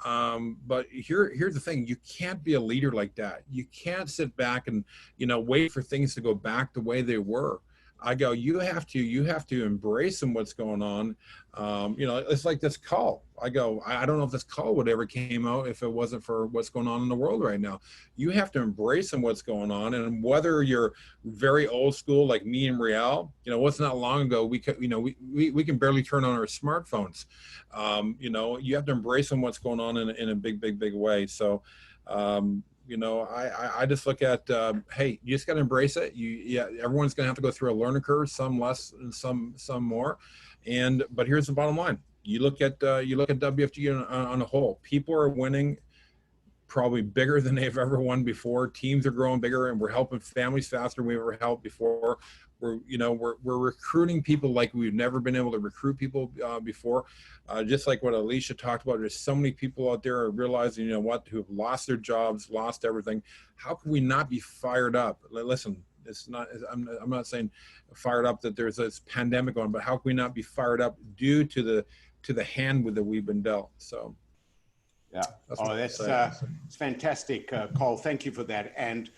But here's the thing: you can't be a leader like that. You can't sit back and wait for things to go back the way they were. I go, you have to embrace what's going on. It's like this call. I go, I don't know if this call would ever came out if it wasn't for what's going on in the world right now. You have to embrace what's going on. And whether you're very old school like me and Rial, what's not long ago, we could, we can barely turn on our smartphones. You have to embrace what's going on in a big way. So, I just look at, hey, you just got to embrace it. Everyone's going to have to go through a learning curve, some less and some more. But here's the bottom line. You look at WFG on a whole. People are winning probably bigger than they've ever won before. Teams are growing bigger, and we're helping families faster than we've ever helped before. We're recruiting people like we've never been able to recruit people before. Just like what Alicia talked about, there's so many people out there realizing, who have lost their jobs, lost everything. How can we not be fired up? Listen, it's not. I'm not saying fired up that there's this pandemic on, but how can we not be fired up due to the hand that we've been dealt? So. Yeah. It's fantastic, Carl. Thank you for that. And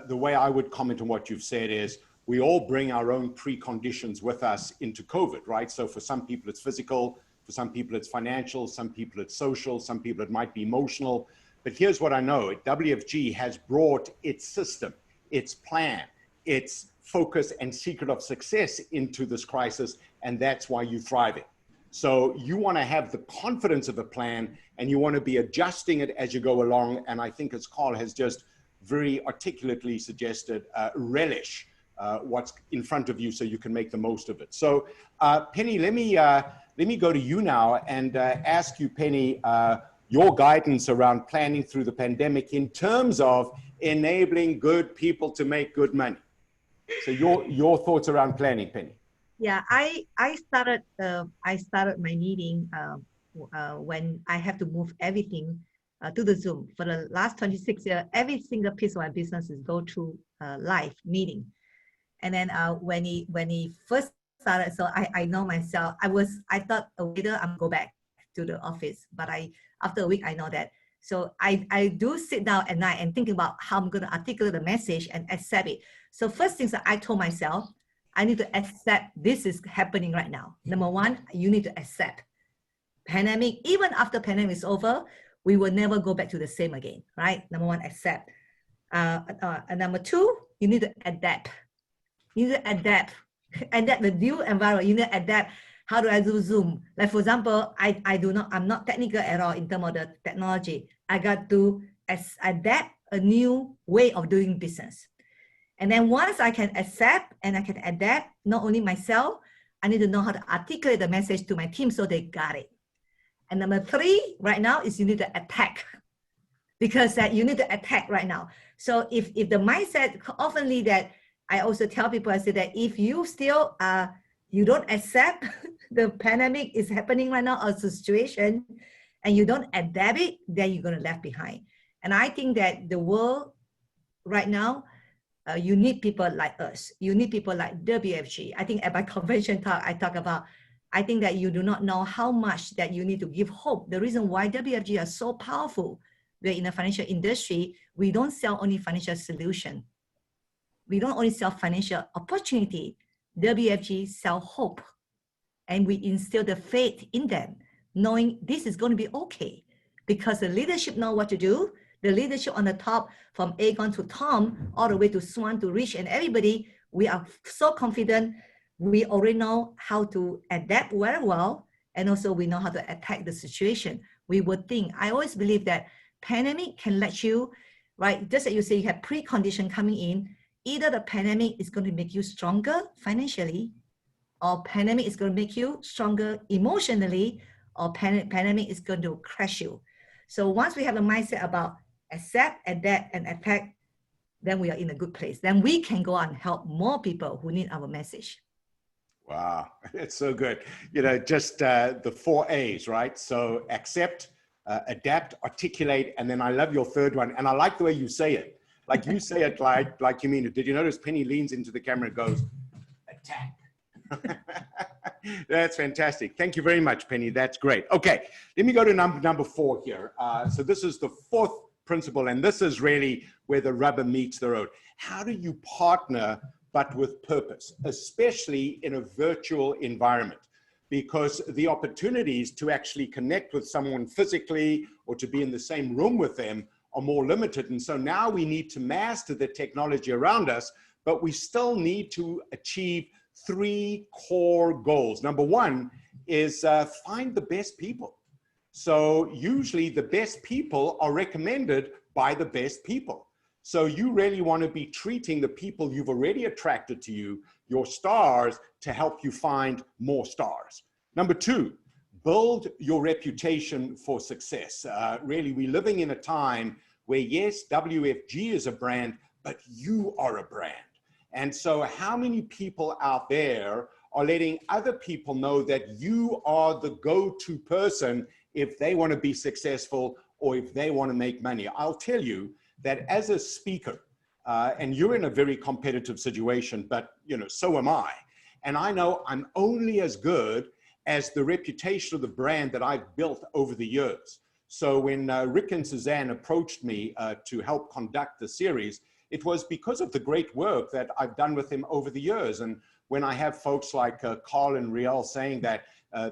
the way I would comment on what you've said is, we all bring our own preconditions with us into COVID, right? So for some people it's physical, for some people it's financial, some people it's social, some people it might be emotional. But here's what I know: WFG has brought its system, its plan, its focus and secret of success into this crisis, and that's why you're thriving. So you want to have the confidence of a plan, and you want to be adjusting it as you go along. And I think, as Carl has just very articulately suggested, relish what's in front of you so you can make the most of it. So Penny, let me go to you now and ask you, Penny, your guidance around planning through the pandemic in terms of enabling good people to make good money. So your thoughts around planning, Penny. Yeah, I started my meeting when I have to move everything to the Zoom. For the last 26 years, every single piece of my business is go to live meeting. And then when he first started, so I know myself, I thought a waiter, I'm go back to the office, but after a week I know that. So I do sit down at night and think about how I'm going to articulate the message and accept it. So first things that I told myself, I need to accept this is happening right now. Number one, you need to accept pandemic. Even after pandemic is over, we will never go back to the same again, right? Number one, accept. And number two, you need to adapt. You need to adapt the new environment. You need to adapt. How do I do Zoom? Like for example, I'm not technical at all in terms of the technology. I got to adapt a new way of doing business. And then once I can accept and I can adapt, not only myself, I need to know how to articulate the message to my team so they got it. And number three right now is you need to attack, because you need to attack right now. So if the mindset oftenly that I also tell people, I say that if you still you don't accept the pandemic is happening right now, or the situation, and you don't adapt it, then you're going to left behind. And I think that the world right now, you need people like us. You need people like WFG. I think at my convention talk, I think that you do not know how much that you need to give hope. The reason why WFG are so powerful, we're in the financial industry, we don't sell only financial solution. We don't only sell financial opportunity. WFG sell hope. And we instill the faith in them, knowing this is going to be okay. Because the leadership know what to do. The leadership on the top, from Aegon to Tom, all the way to Swan to Rich and everybody, we are so confident. We already know how to adapt very well. And also we know how to attack the situation. We would think, I always believe that pandemic can let you, right? Just like you say, you have precondition coming in. Either the pandemic is going to make you stronger financially, or pandemic is going to make you stronger emotionally, or pandemic is going to crash you. So once we have a mindset about accept, adapt, and attack, then we are in a good place. Then we can go out and help more people who need our message. Wow, it's so good. You know, just the 4 A's, right? So accept, adapt, articulate, and then I love your third one. And I like the way you say it. Like you say it like you mean it. Did you notice Penny leans into the camera and goes, attack? That's fantastic. Thank you very much, Penny. That's great. Okay, let me go to number 4 here. So this is the 4th principle, and this is really where the rubber meets the road. How do you partner but with purpose, especially in a virtual environment? Because the opportunities to actually connect with someone physically or to be in the same room with them are more limited. And so now we need to master the technology around us, but we still need to achieve 3 core goals. Number 1 is find the best people. So usually the best people are recommended by the best people. So you really want to be treating the people you've already attracted to you, your stars, to help you find more stars. Number 2, build your reputation for success. Really, we're living in a time where, yes, WFG is a brand, but you are a brand. And so how many people out there are letting other people know that you are the go-to person if they want to be successful or if they want to make money? I'll tell you that as a speaker, and you're in a very competitive situation, but you know, so am I. And I know I'm only as good as the reputation of the brand that I've built over the years. So when Rick and Suzanne approached me to help conduct the series, it was because of the great work that I've done with them over the years. And when I have folks like Carl and Riel saying that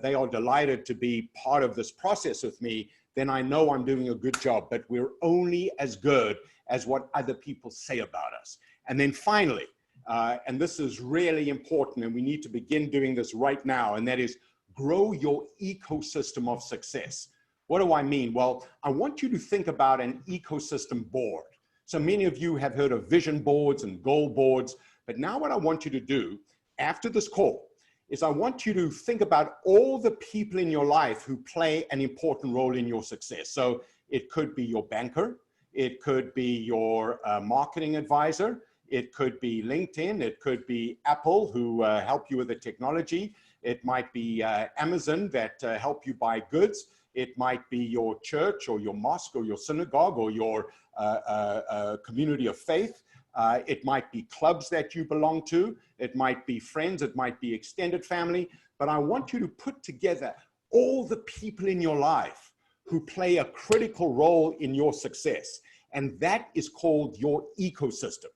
they are delighted to be part of this process with me, then I know I'm doing a good job. But we're only as good as what other people say about us. And then finally, and this is really important, and we need to begin doing this right now, and that is grow your ecosystem of success. What do I mean? Well, I want you to think about an ecosystem board. So many of you have heard of vision boards and goal boards, but now what I want you to do after this call is I want you to think about all the people in your life who play an important role in your success. So it could be your banker, it could be your marketing advisor, it could be LinkedIn, it could be Apple who help you with the technology, it might be Amazon that help you buy goods, it might be your church or your mosque or your synagogue or your community of faith. It might be clubs that you belong to. It might be friends. It might be extended family. But I want you to put together all the people in your life who play a critical role in your success. And that is called your ecosystem.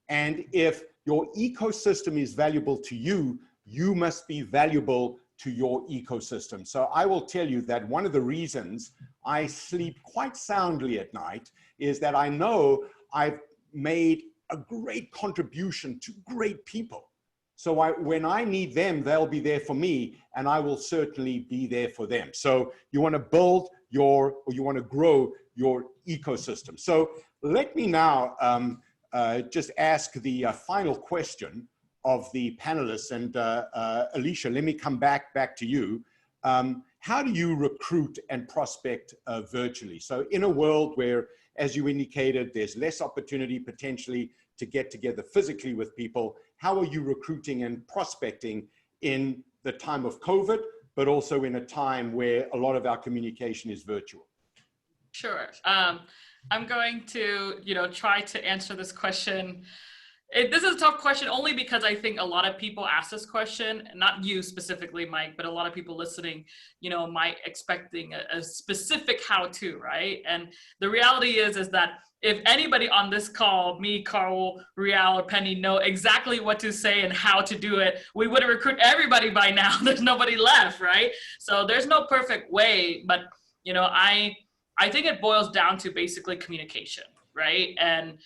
And if your ecosystem is valuable to you, you must be valuable to your ecosystem. So I will tell you that one of the reasons I sleep quite soundly at night is that I know I've made a great contribution to great people. So when I need them, they'll be there for me, and I will certainly be there for them. So you want to build or you want to grow your ecosystem. So let me now just ask the final question of the panelists, and Alicia, let me come back to you. How do you recruit and prospect virtually? So in a world where, as you indicated, there's less opportunity potentially to get together physically with people, how are you recruiting and prospecting in the time of COVID, but also in a time where a lot of our communication is virtual? Sure. I'm going to, try to answer this question This is a tough question only because I think a lot of people ask this question, not you specifically, Mike, but a lot of people listening, might expecting a specific how-to, right? And the reality is that if anybody on this call, me, Carl, Rial, or Penny, know exactly what to say and how to do it, we would have recruited everybody by now. There's nobody left, right? So there's no perfect way, but I think it boils down to basically communication. Right. And,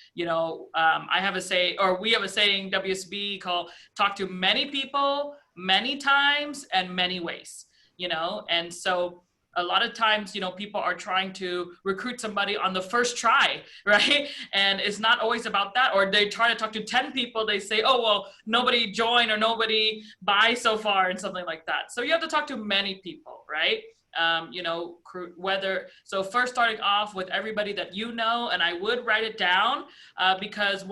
I have a say, or we have a saying, WSB, called talk to many people, many times, and many ways, and so a lot of times, people are trying to recruit somebody on the first try, right? And it's not always about that. Or they try to talk to 10 people, they say, oh, well, nobody joined or nobody buy so far and something like that. So you have to talk to many people, right? So first starting off with everybody that and I would write it down because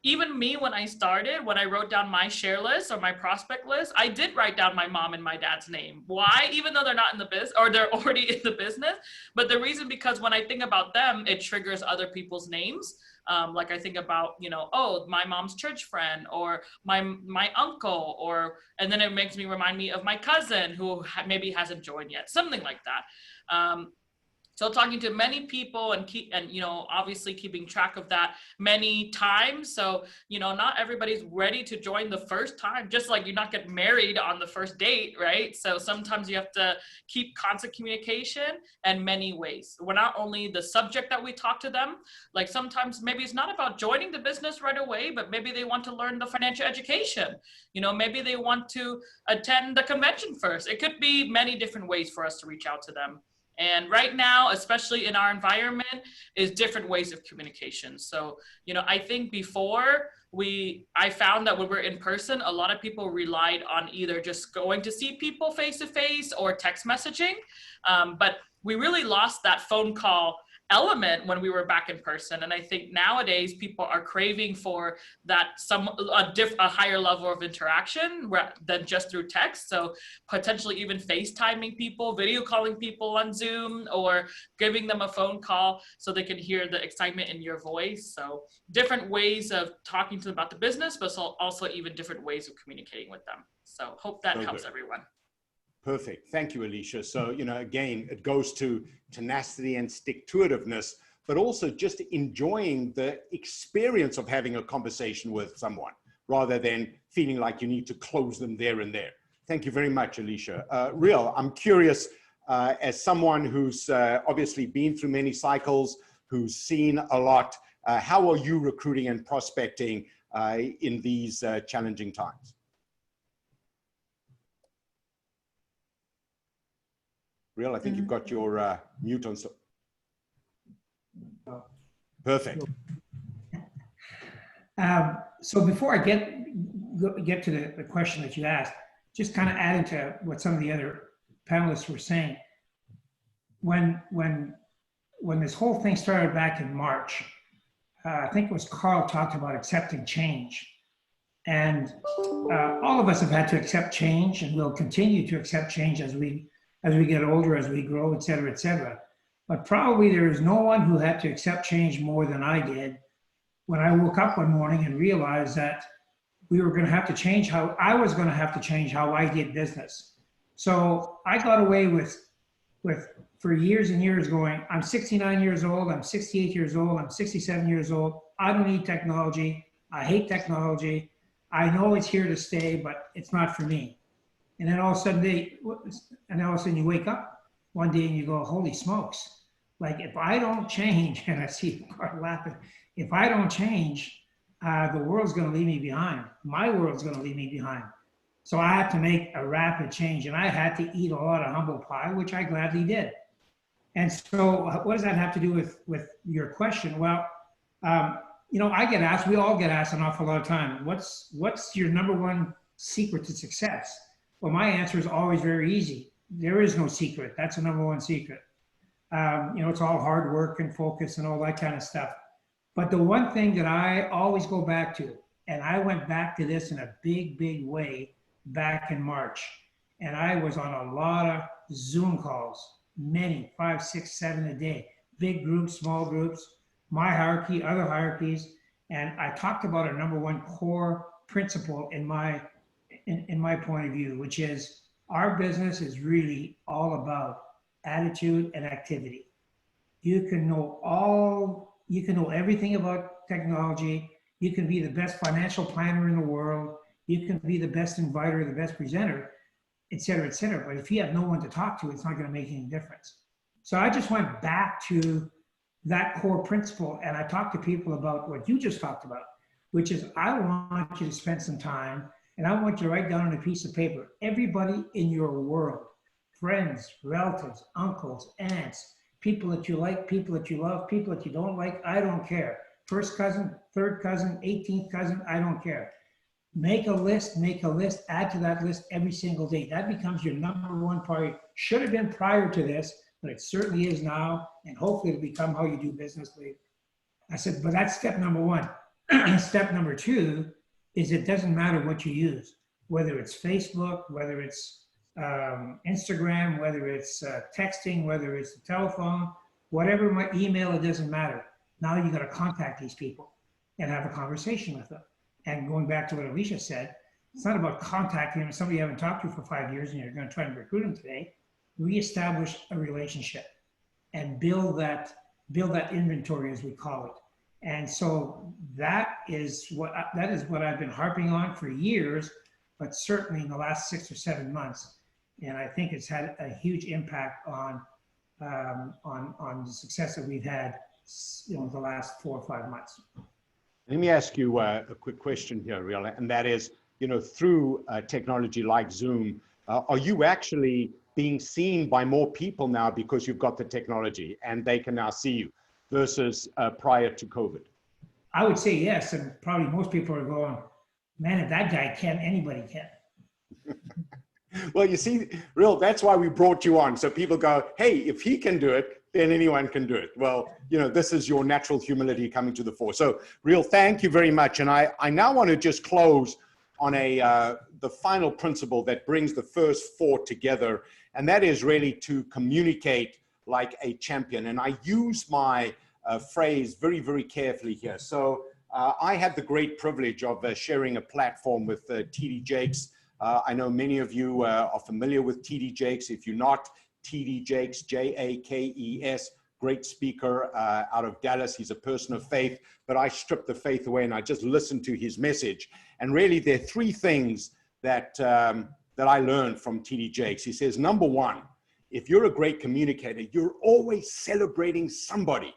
even me, when I wrote down my share list or my prospect list, I did write down my mom and my dad's name. Why? Even though they're not in the business or they're already in the business. But the reason, because when I think about them, it triggers other people's names. Like I think about, oh, my mom's church friend or my uncle, and then it makes me remind me of my cousin who maybe hasn't joined yet, something like that. So talking to many people and obviously keeping track of that many times. So, not everybody's ready to join the first time, just like you're not get married on the first date, right? So sometimes you have to keep constant communication and many ways. We're not only the subject that we talk to them, like sometimes maybe it's not about joining the business right away, but maybe they want to learn the financial education. Maybe they want to attend the convention first. It could be many different ways for us to reach out to them. And right now, especially in our environment, is different ways of communication. So, I think before I found that when we're in person, a lot of people relied on either just going to see people face to face or text messaging. But we really lost that phone call element when we were back in person. And I think nowadays people are craving for that a higher level of interaction than just through text. So potentially even FaceTiming people, video calling people on Zoom, or giving them a phone call so they can hear the excitement in your voice. So different ways of talking to them about the business, but also even different ways of communicating with them. So hope that helps everyone. Perfect. Thank you, Alicia. So, again, it goes to tenacity and stick-to-itiveness, but also just enjoying the experience of having a conversation with someone rather than feeling like you need to close them there and there. Thank you very much, Alicia. Rial, I'm curious, as someone who's obviously been through many cycles, who's seen a lot, how are you recruiting and prospecting in these challenging times? Rial, I think you've got your mute on. Perfect. So before I get to the question that you asked, just kind of adding to what some of the other panelists were saying. When this whole thing started back in March, I think it was Carl talked about accepting change. And all of us have had to accept change, and we'll continue to accept change as we get older, as we grow, et cetera, et cetera. But probably there is no one who had to accept change more than I did when I woke up one morning and realized that we were going to have to change how I was going to have to change how I did business. So I got away with for years and years going, I'm 69 years old, I'm 68 years old, I'm 67 years old. I don't need technology. I hate technology. I know it's here to stay, but it's not for me. And then all of a sudden you wake up one day and you go, holy smokes. Like if I don't change, and I see Carl laughing, if I don't change, the world's going to leave me behind. My world's going to leave me behind. So I have to make a rapid change, and I had to eat a lot of humble pie, which I gladly did. And so what does that have to do with your question? Well, I get asked, we all get asked an awful lot of time, what's your number one secret to success? Well, my answer is always very easy. There is no secret. That's the number one secret. It's all hard work and focus and all that kind of stuff. But the one thing that I always go back to, and I went back to this in a big, big way back in March, and I was on a lot of Zoom calls, many, 5, 6, 7 a day, big groups, small groups, my hierarchy, other hierarchies, And I talked about a number one core principle in my point of view, which is our business is really all about attitude and activity. You can know everything about technology. You can be the best financial planner in the world. You can be the best inviter, the best presenter, et cetera, et cetera. But if you have no one to talk to, it's not going to make any difference. So I just went back to that core principle, and I talked to people about what you just talked about, which is I want you to spend some time, and I want you to write down on a piece of paper, everybody in your world, friends, relatives, uncles, aunts, people that you like, people that you love, people that you don't like, I don't care. First cousin, third cousin, 18th cousin, I don't care. Make a list, add to that list every single day. That becomes your number one priority. Should have been prior to this, but it certainly is now, and hopefully it'll become how you do business later. I said, but that's step number one. Step number two is it doesn't matter what you use, whether it's Facebook, whether it's Instagram, whether it's texting, whether it's the telephone, whatever, my email, it doesn't matter. Now you got to contact these people and have a conversation with them. And going back to what Alicia said, it's not about contacting them, somebody you haven't talked to for 5 years and you're going to try and recruit them today. Reestablish a relationship and build that inventory, as we call it. And so that is what I've been harping on for years, but certainly in the last 6 or 7 months. And I think it's had a huge impact on the success that we've had, the last 4 or 5 months. Let me ask you a quick question here, Real, and that is, through technology like Zoom, are you actually being seen by more people now because you've got the technology and they can now see you versus prior to COVID? I would say yes, and probably most people are going, man, if that guy can, anybody can. Well, you see, Real, that's why we brought you on. So people go, hey, if he can do it, then anyone can do it. Well, this is your natural humility coming to the fore. So, Real, thank you very much. And I now want to just close on the final principle that brings the first 4 together, and that is really to communicate like a champion. And I use my phrase very, very carefully here. So I had the great privilege of sharing a platform with TD Jakes. I know many of you are familiar with TD Jakes. If you're not, TD Jakes, Jakes, great speaker out of Dallas. He's a person of faith, but I stripped the faith away and I just listened to his message. And really there are 3 things that I learned from TD Jakes. He says, number 1, if you're a great communicator, you're always celebrating somebody.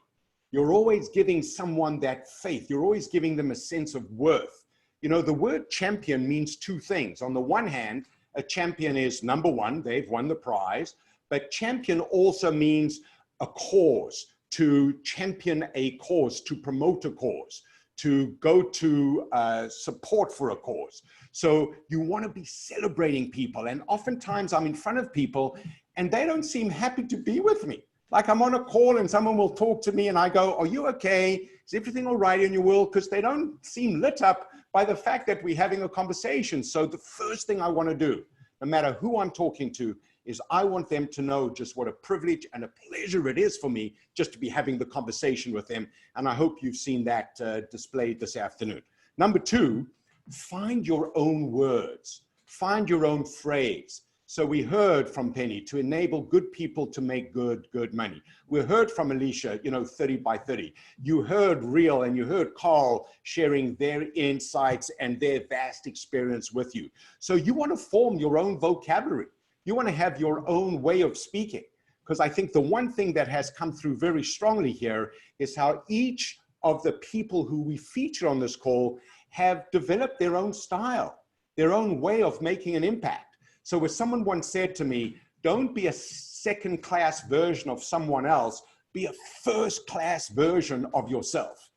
You're always giving someone that faith. You're always giving them a sense of worth. The word champion means 2 things. On the one hand, a champion is number 1, they've won the prize, but champion also means a cause, to champion a cause, to promote a cause, to go to support for a cause. So you want to be celebrating people. And oftentimes I'm in front of people and they don't seem happy to be with me. Like I'm on a call and someone will talk to me and I go, are you okay? Is everything all right in your world? Because they don't seem lit up by the fact that we're having a conversation. So the first thing I want to do, no matter who I'm talking to, is I want them to know just what a privilege and a pleasure it is for me just to be having the conversation with them. And I hope you've seen that displayed this afternoon. Number 2, find your own words, find your own phrase. So we heard from Penny to enable good people to make good money. We heard from Alicia, 30 by 30. You heard Real and you heard Carl sharing their insights and their vast experience with you. So you want to form your own vocabulary. You want to have your own way of speaking, because I think the one thing that has come through very strongly here is how each of the people who we feature on this call have developed their own style, their own way of making an impact. So as someone once said to me, don't be a second-class version of someone else, be a first-class version of yourself.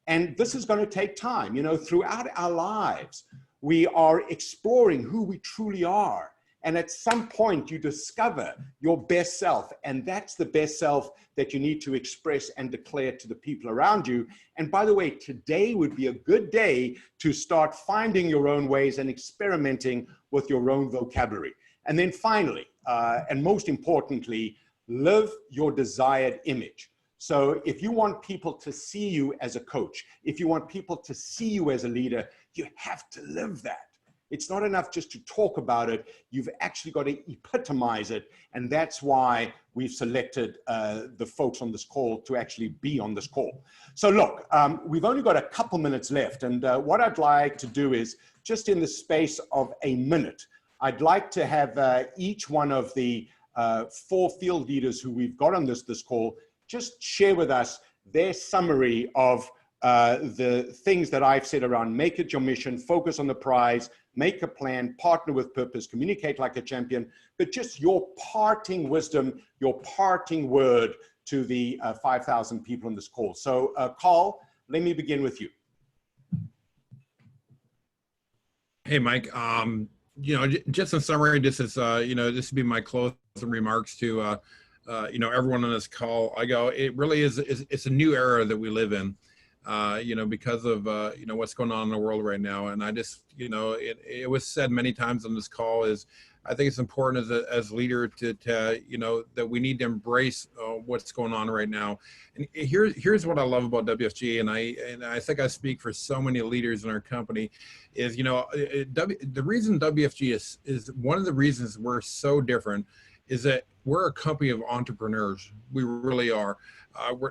And this is going to take time. Throughout our lives, we are exploring who we truly are. And at some point you discover your best self, and that's the best self that you need to express and declare to the people around you. And by the way, today would be a good day to start finding your own ways and experimenting with your own vocabulary. And then finally, and most importantly, live your desired image. So if you want people to see you as a coach, if you want people to see you as a leader, you have to live that. It's not enough just to talk about it. You've actually got to epitomize it. And that's why we've selected the folks on this call to actually be on this call. So look, we've only got a couple minutes left. And what I'd like to do is just in the space of a minute, I'd like to have each one of the 4 field leaders who we've got on this call just share with us their summary of the things that I've said around make it your mission, focus on the prize, make a plan, partner with purpose, communicate like a champion, but just your parting wisdom, your parting word to the 5,000 people on this call. So Carl, let me begin with you. Hey, Mike. You know, just in summary, this is, you know, this would be my closing remarks to, you know, everyone on this call. I go, it really is, it's a new era that we live in. You know, because of, you know, what's going on in the world right now. And I just, you know, it was said many times on this call is, I think it's important as a leader to, you know, that we need to embrace what's going on right now. And here's what I love about WFG. And I think I speak for so many leaders in our company is, you know, the reason WFG is one of the reasons we're so different is that we're a company of entrepreneurs. We really are.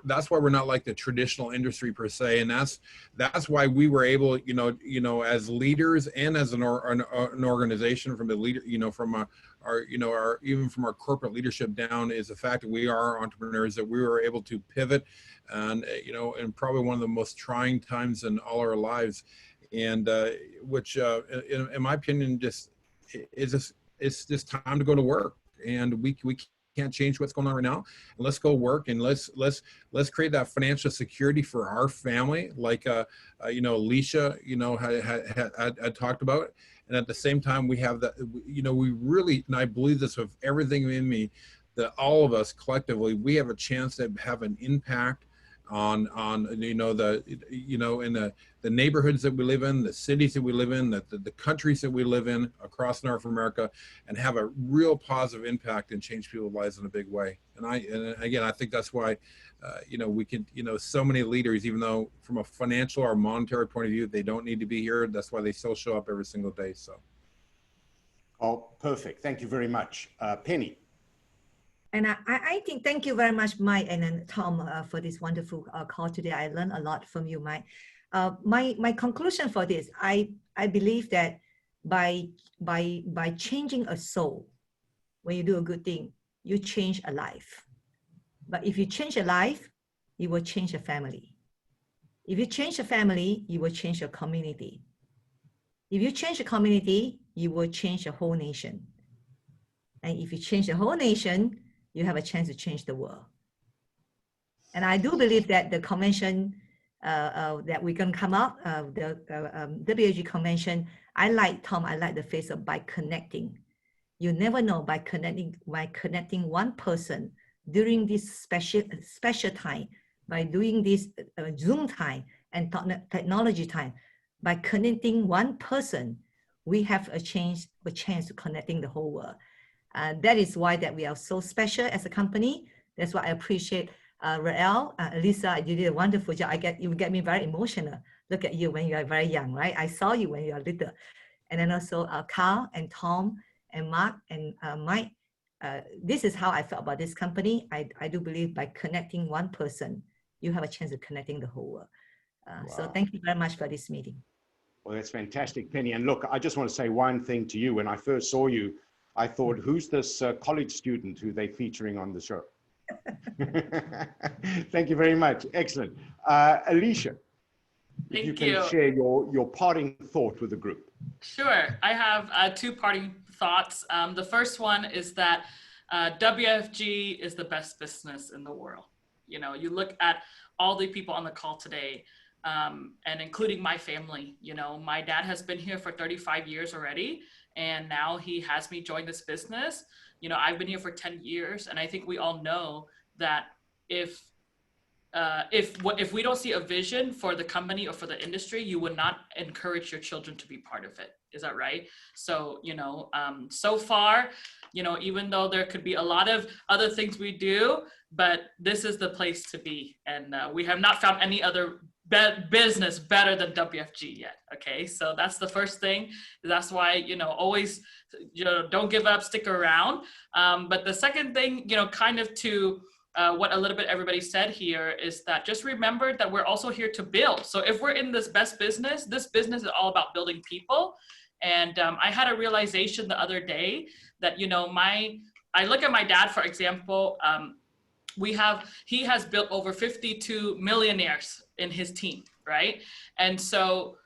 That's why we're not like the traditional industry per se, and that's why we were able, you know, as leaders and as an organization, from the leader, you know, from our even from our corporate leadership down, is the fact that we are entrepreneurs, that we were able to pivot, and you know, in probably one of the most trying times in all our lives, and which, in my opinion, just is it's just time to go to work. And we can't change what's going on right now. And let's go work, and let's create that financial security for our family, like you know, Alicia, you know, had talked about. And at the same time, we have that, you know, we really, and I believe this with everything in me, that all of us collectively, we have a chance to have an impact on you know, in the neighborhoods that we live in, the cities that we live in, the countries that we live in across North America, and have a real positive impact and change people's lives in a big way. And again, I think that's why you know, we can, you know, so many leaders, even though from a financial or monetary point of view they don't need to be here, that's why they still show up every single day. So oh, perfect. Thank you very much. Penny. And I think, thank you very much, Mike and then Tom, for this wonderful call today. I learned a lot from you, Mike. My conclusion for this, I believe that by changing a soul, when you do a good thing, you change a life. But if you change a life, you will change a family. If you change a family, you will change a community. If you change a community, you will change a whole nation. And if you change the whole nation, you have a chance to change the world. And I do believe that the convention that we're going to come up, the WFG convention, I like the phase of by connecting. You never know, by connecting one person during this special time, by doing this Zoom time and technology time, by connecting one person, we have a chance to connecting the whole world. That is why that we are so special as a company. That's why I appreciate Rael, Lisa, you did a wonderful job. You get me very emotional. Look at you when you are very young, right? I saw you when you are little. And then also Carl and Tom and Mark and Mike. This is how I felt about this company. I do believe by connecting one person, you have a chance of connecting the whole world. Wow. So thank you very much for this meeting. Well, that's fantastic, Penny. And look, I just want to say one thing to you. When I first saw you, I thought, who's this college student who they're featuring on the show? Thank you very much. Excellent. Alicia, if you can share your parting thought with the group. Sure. I have 2 parting thoughts. The first one is that WFG is the best business in the world. You know, you look at all the people on the call today, and including my family. You know, my dad has been here for 35 years already, and now he has me join this business. You know, I've been here for 10 years, and I think we all know that if if we don't see a vision for the company or for the industry, you would not encourage your children to be part of it. Is that right? So, so far, even though there could be a lot of other things we do, but this is the place to be. And we have not found any other business better than WFG yet. Okay, so that's the first thing. That's why, always, don't give up, stick around. But the second thing, kind of to what a little bit everybody said here is that just remember that we're also here to build. So if we're in this business is all about building people. And I had a realization the other day that, I look at my dad, for example, he has built over 52 millionaires in his team, right? And so,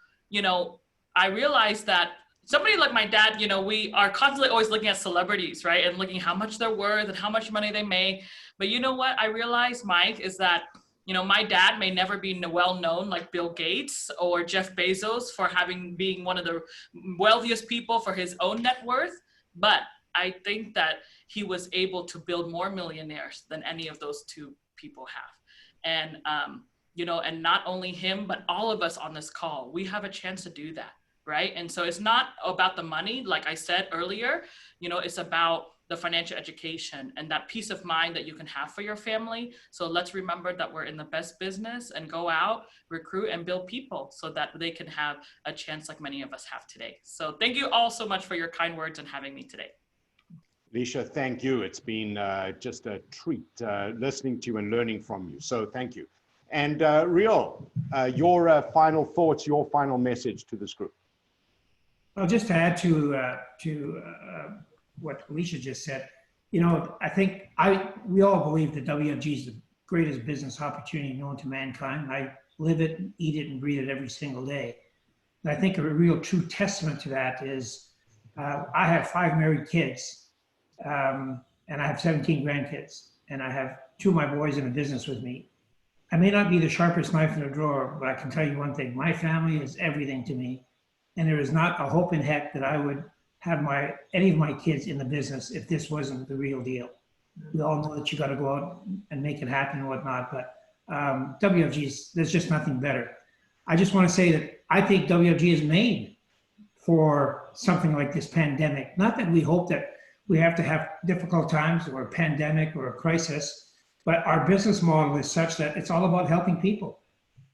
I realized that somebody like my dad, we are constantly always looking at celebrities, right? And looking how much they're worth and how much money they make. But you know what I realized, Mike, is that, my dad may never be well known like Bill Gates or Jeff Bezos for being one of the wealthiest people for his own net worth. But I think that he was able to build more millionaires than any of those two people have. And, and not only him, but all of us on this call, we have a chance to do that, right? And so it's not about the money, like I said earlier, it's about the financial education and that peace of mind that you can have for your family. So let's remember that we're in the best business and go out, recruit and build people so that they can have a chance like many of us have today. So thank you all so much for your kind words and having me today. Alicia, thank you. It's been just a treat listening to you and learning from you. So thank you. And Riol, your final thoughts, your final message to this group. Well, just to add to what Alicia just said, I think we all believe that WFG is the greatest business opportunity known to mankind. I live it, eat it, and breathe it every single day. And I think a real true testament to that is I have 5 married kids, and I have 17 grandkids, and I have 2 of my boys in a business with me. I may not be the sharpest knife in the drawer, but I can tell you one thing: my family is everything to me, and there is not a hope in heck that I would have any of my kids in the business if this wasn't the real deal. We all know that you got to go out and make it happen and whatnot, but WFG, there's just nothing better. I just want to say that I think WFG is made for something like this pandemic. Not that we hope that we have to have difficult times or a pandemic or a crisis, but our business model is such that it's all about helping people.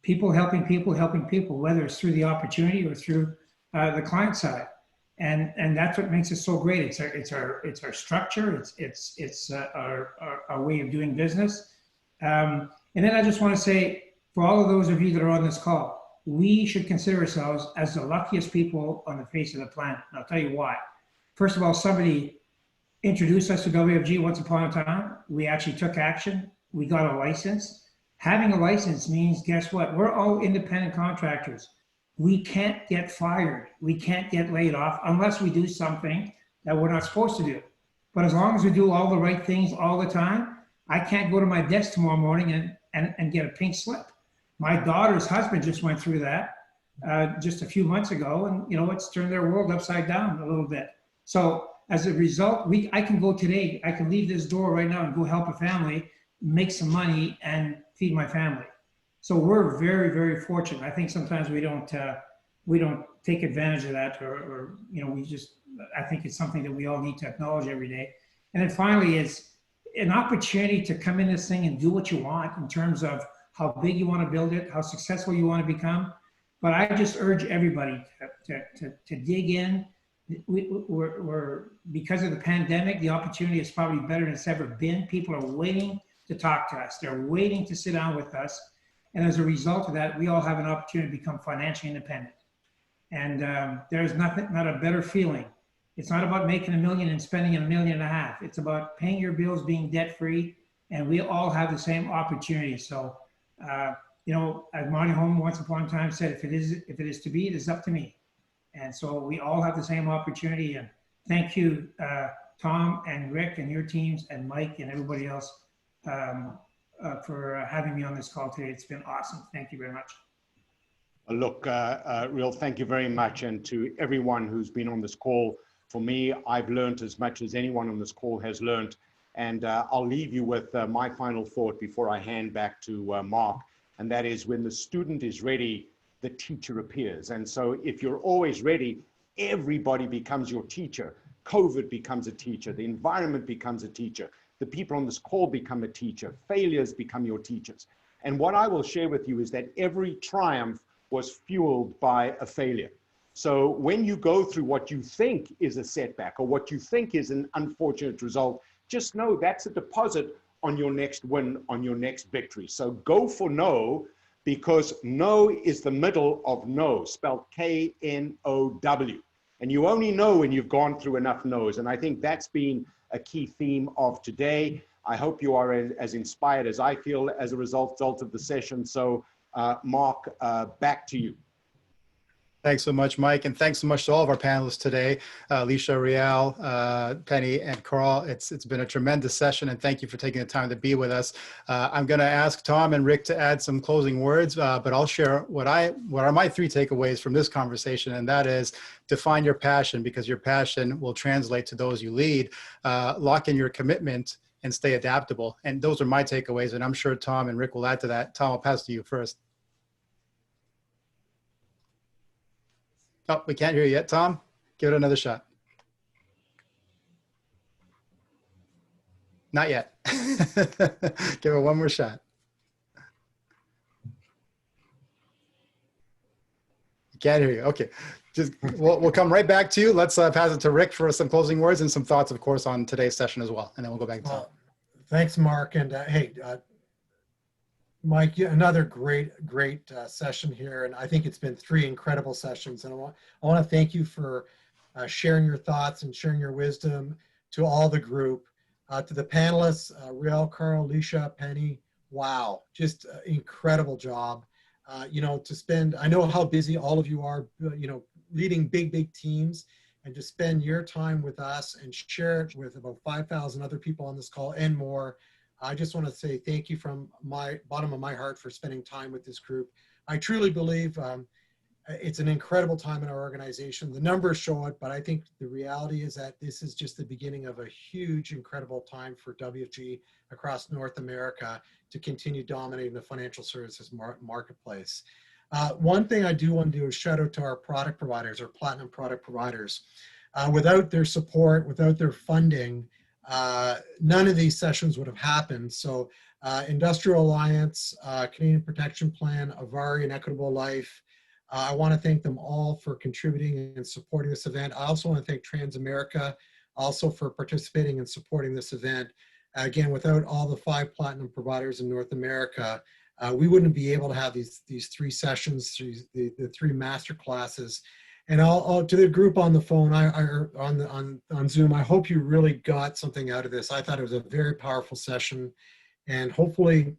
People helping people, whether it's through the opportunity or through the client side. And that's what makes it so great. It's our structure. It's our way of doing business. And then I just want to say, for all of those of you that are on this call, we should consider ourselves as the luckiest people on the face of the planet. And I'll tell you why. First of all, somebody introduced us to WFG once upon a time. We actually took action. We got a license. Having a license means, guess what? We're all independent contractors. We can't get fired. We can't get laid off unless we do something that we're not supposed to do. But as long as we do all the right things all the time, I can't go to my desk tomorrow morning and get a pink slip. My daughter's husband just went through that just a few months ago, and it's turned their world upside down a little bit. So as a result, I can go today, I can leave this door right now and go help a family, make some money, and feed my family. So we're very, very fortunate. I think sometimes we don't take advantage of that, or I think it's something that we all need to acknowledge every day. And then finally, it's an opportunity to come in this thing and do what you want in terms of how big you want to build it, how successful you want to become. But I just urge everybody to dig in. We're because of the pandemic, the opportunity is probably better than it's ever been. People are waiting to talk to us. They're waiting to sit down with us. And as a result of that, we all have an opportunity to become financially independent. And there's not a better feeling. It's not about making $1 million and spending $1.5 million. It's about paying your bills, being debt-free, and we all have the same opportunity. So, as Monty Holm once upon a time said, if it is to be, it is up to me. And so we all have the same opportunity. And thank you, Tom and Rick and your teams and Mike and everybody else for having me on this call today. It's been awesome. Thank you very much. Look, Real, thank you very much. And to everyone who's been on this call, for me, I've learned as much as anyone on this call has learned. And I'll leave you with my final thought before I hand back to Mark. And that is, when the student is ready, the teacher appears. And so if you're always ready, everybody becomes your teacher. COVID becomes a teacher. The environment becomes a teacher. The people on this call become a teacher. Failures become your teachers. And what I will share with you is that every triumph was fueled by a failure. So when you go through what you think is a setback or what you think is an unfortunate result, just know that's a deposit on your next win, on your next victory. So go for no, because no is the middle of no, spelled K-N-O-W. And you only know when you've gone through enough no's. And I think that's been a key theme of today. I hope you are as inspired as I feel as a result of the session. So Mark, back to you. Thanks so much, Mike. And thanks so much to all of our panelists today, Alicia, Rial, Penny, and Carl. It's been a tremendous session, and thank you for taking the time to be with us. I'm going to ask Tom and Rick to add some closing words, but I'll share what are my 3 takeaways from this conversation, and that is define your passion, because your passion will translate to those you lead. Lock in your commitment and stay adaptable. And those are my takeaways, and I'm sure Tom and Rick will add to that. Tom, I'll pass to you first. Oh, we can't hear you yet, Tom. Give it another shot. Not yet. Give it one more shot. Can't hear you. Okay. Just we'll come right back to you. Let's pass it to Rick for some closing words and some thoughts, of course, on today's session as well. And then we'll go back to Tom. Thanks, Mark. And hey, Mike, another great session here. And I think it's been 3 incredible sessions. And I want to thank you for sharing your thoughts and sharing your wisdom to all the group, to the panelists, Riel, Carl, Alicia, Penny. Wow, just incredible job. You know, to spend, I know how busy all of you are, you know, leading big teams, and to spend your time with us and share it with about 5,000 other people on this call and more. I just want to say thank you from my bottom of my heart for spending time with this group. I truly believe it's an incredible time in our organization. The numbers show it, but I think the reality is that this is just the beginning of a huge, incredible time for WFG across North America to continue dominating the financial services marketplace. One thing I do want to do is shout out to our product providers, our platinum product providers. Without their support, without their funding, none of these sessions would have happened. So Industrial Alliance, Canadian Protection Plan, Avari, and Equitable Life, I want to thank them all for contributing and supporting this event. I also want to thank Transamerica also for participating and supporting this event. Again, without all the 5 platinum providers in North America, we wouldn't be able to have these 3 sessions, the 3 master classes. And I'll to the group on the phone, on Zoom, I hope you really got something out of this. I thought it was a very powerful session, and hopefully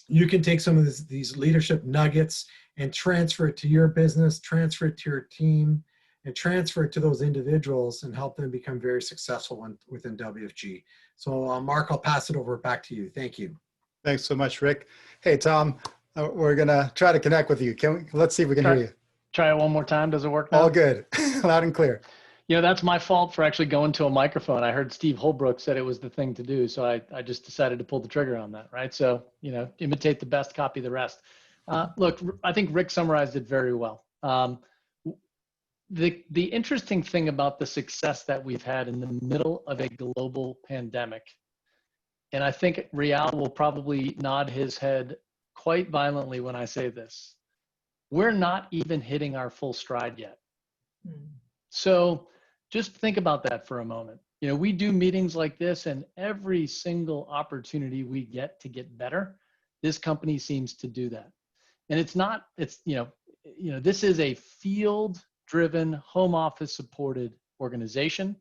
you can take some of these leadership nuggets and transfer it to your business, transfer it to your team, and transfer it to those individuals and help them become very successful within WFG. So Mark, I'll pass it over back to you. Thank you. Thanks so much, Rick. Hey, Tom, we're going to try to connect with you. Let's see if we can hear you. Try it one more time. Does it work now? All good. Loud and clear. You know, that's my fault for actually going to a microphone. I heard Steve Holbrook said it was the thing to do. So I just decided to pull the trigger on that, right? So, you know, imitate the best, copy the rest. Look, I think Rick summarized it very well. The interesting thing about the success that we've had in the middle of a global pandemic, and I think Rial will probably nod his head quite violently when I say this, we're not even hitting our full stride yet. So just think about that for a moment. You know, we do meetings like this, and every single opportunity we get to get better, this company seems to do that. And it's not, it's, you know, this is a field-driven, home office supported organization.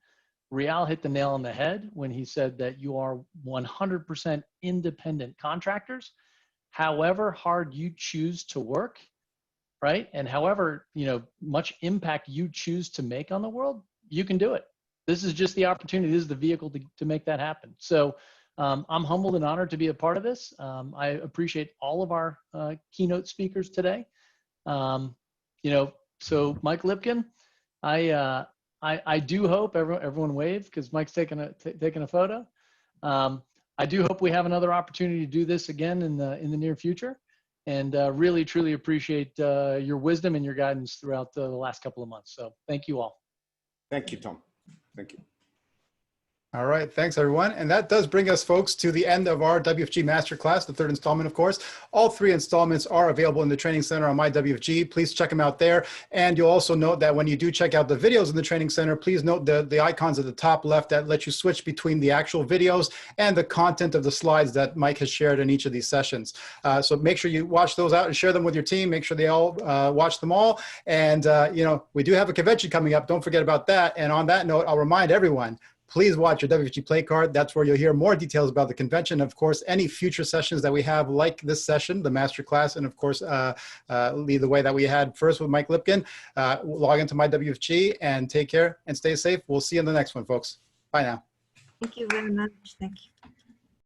Rial hit the nail on the head when he said that you are 100% independent contractors. However hard you choose to work, right? And however, you know, much impact you choose to make on the world, you can do it. This is just the opportunity. This is the vehicle to make that happen. So I'm humbled and honored to be a part of this. I appreciate all of our keynote speakers today. You know, so Mike Lipkin, I do hope everyone wave because Mike's taking a photo. I do hope we have another opportunity to do this again in the near future, and really truly appreciate your wisdom and your guidance throughout the last couple of months. So thank you all. Thank you, Tom. Thank you. All right, thanks everyone. And that does bring us, folks, to the end of our WFG Masterclass, the third installment, of course. All 3 installments are available in the Training Center on My WFG. Please check them out there. And you'll also note that when you do check out the videos in the Training Center, please note the icons at the top left that let you switch between the actual videos and the content of the slides that Mike has shared in each of these sessions. So make sure you watch those out and share them with your team. Make sure they all watch them all. And, you know, we do have a convention coming up. Don't forget about that. And on that note, I'll remind everyone, please watch your WFG play card. That's where you'll hear more details about the convention. Of course, any future sessions that we have, like this session, the masterclass, and of course, lead the way that we had first with Mike Lipkin. Log into My WFG and take care and stay safe. We'll see you in the next one, folks. Bye now. Thank you very much. Thank you.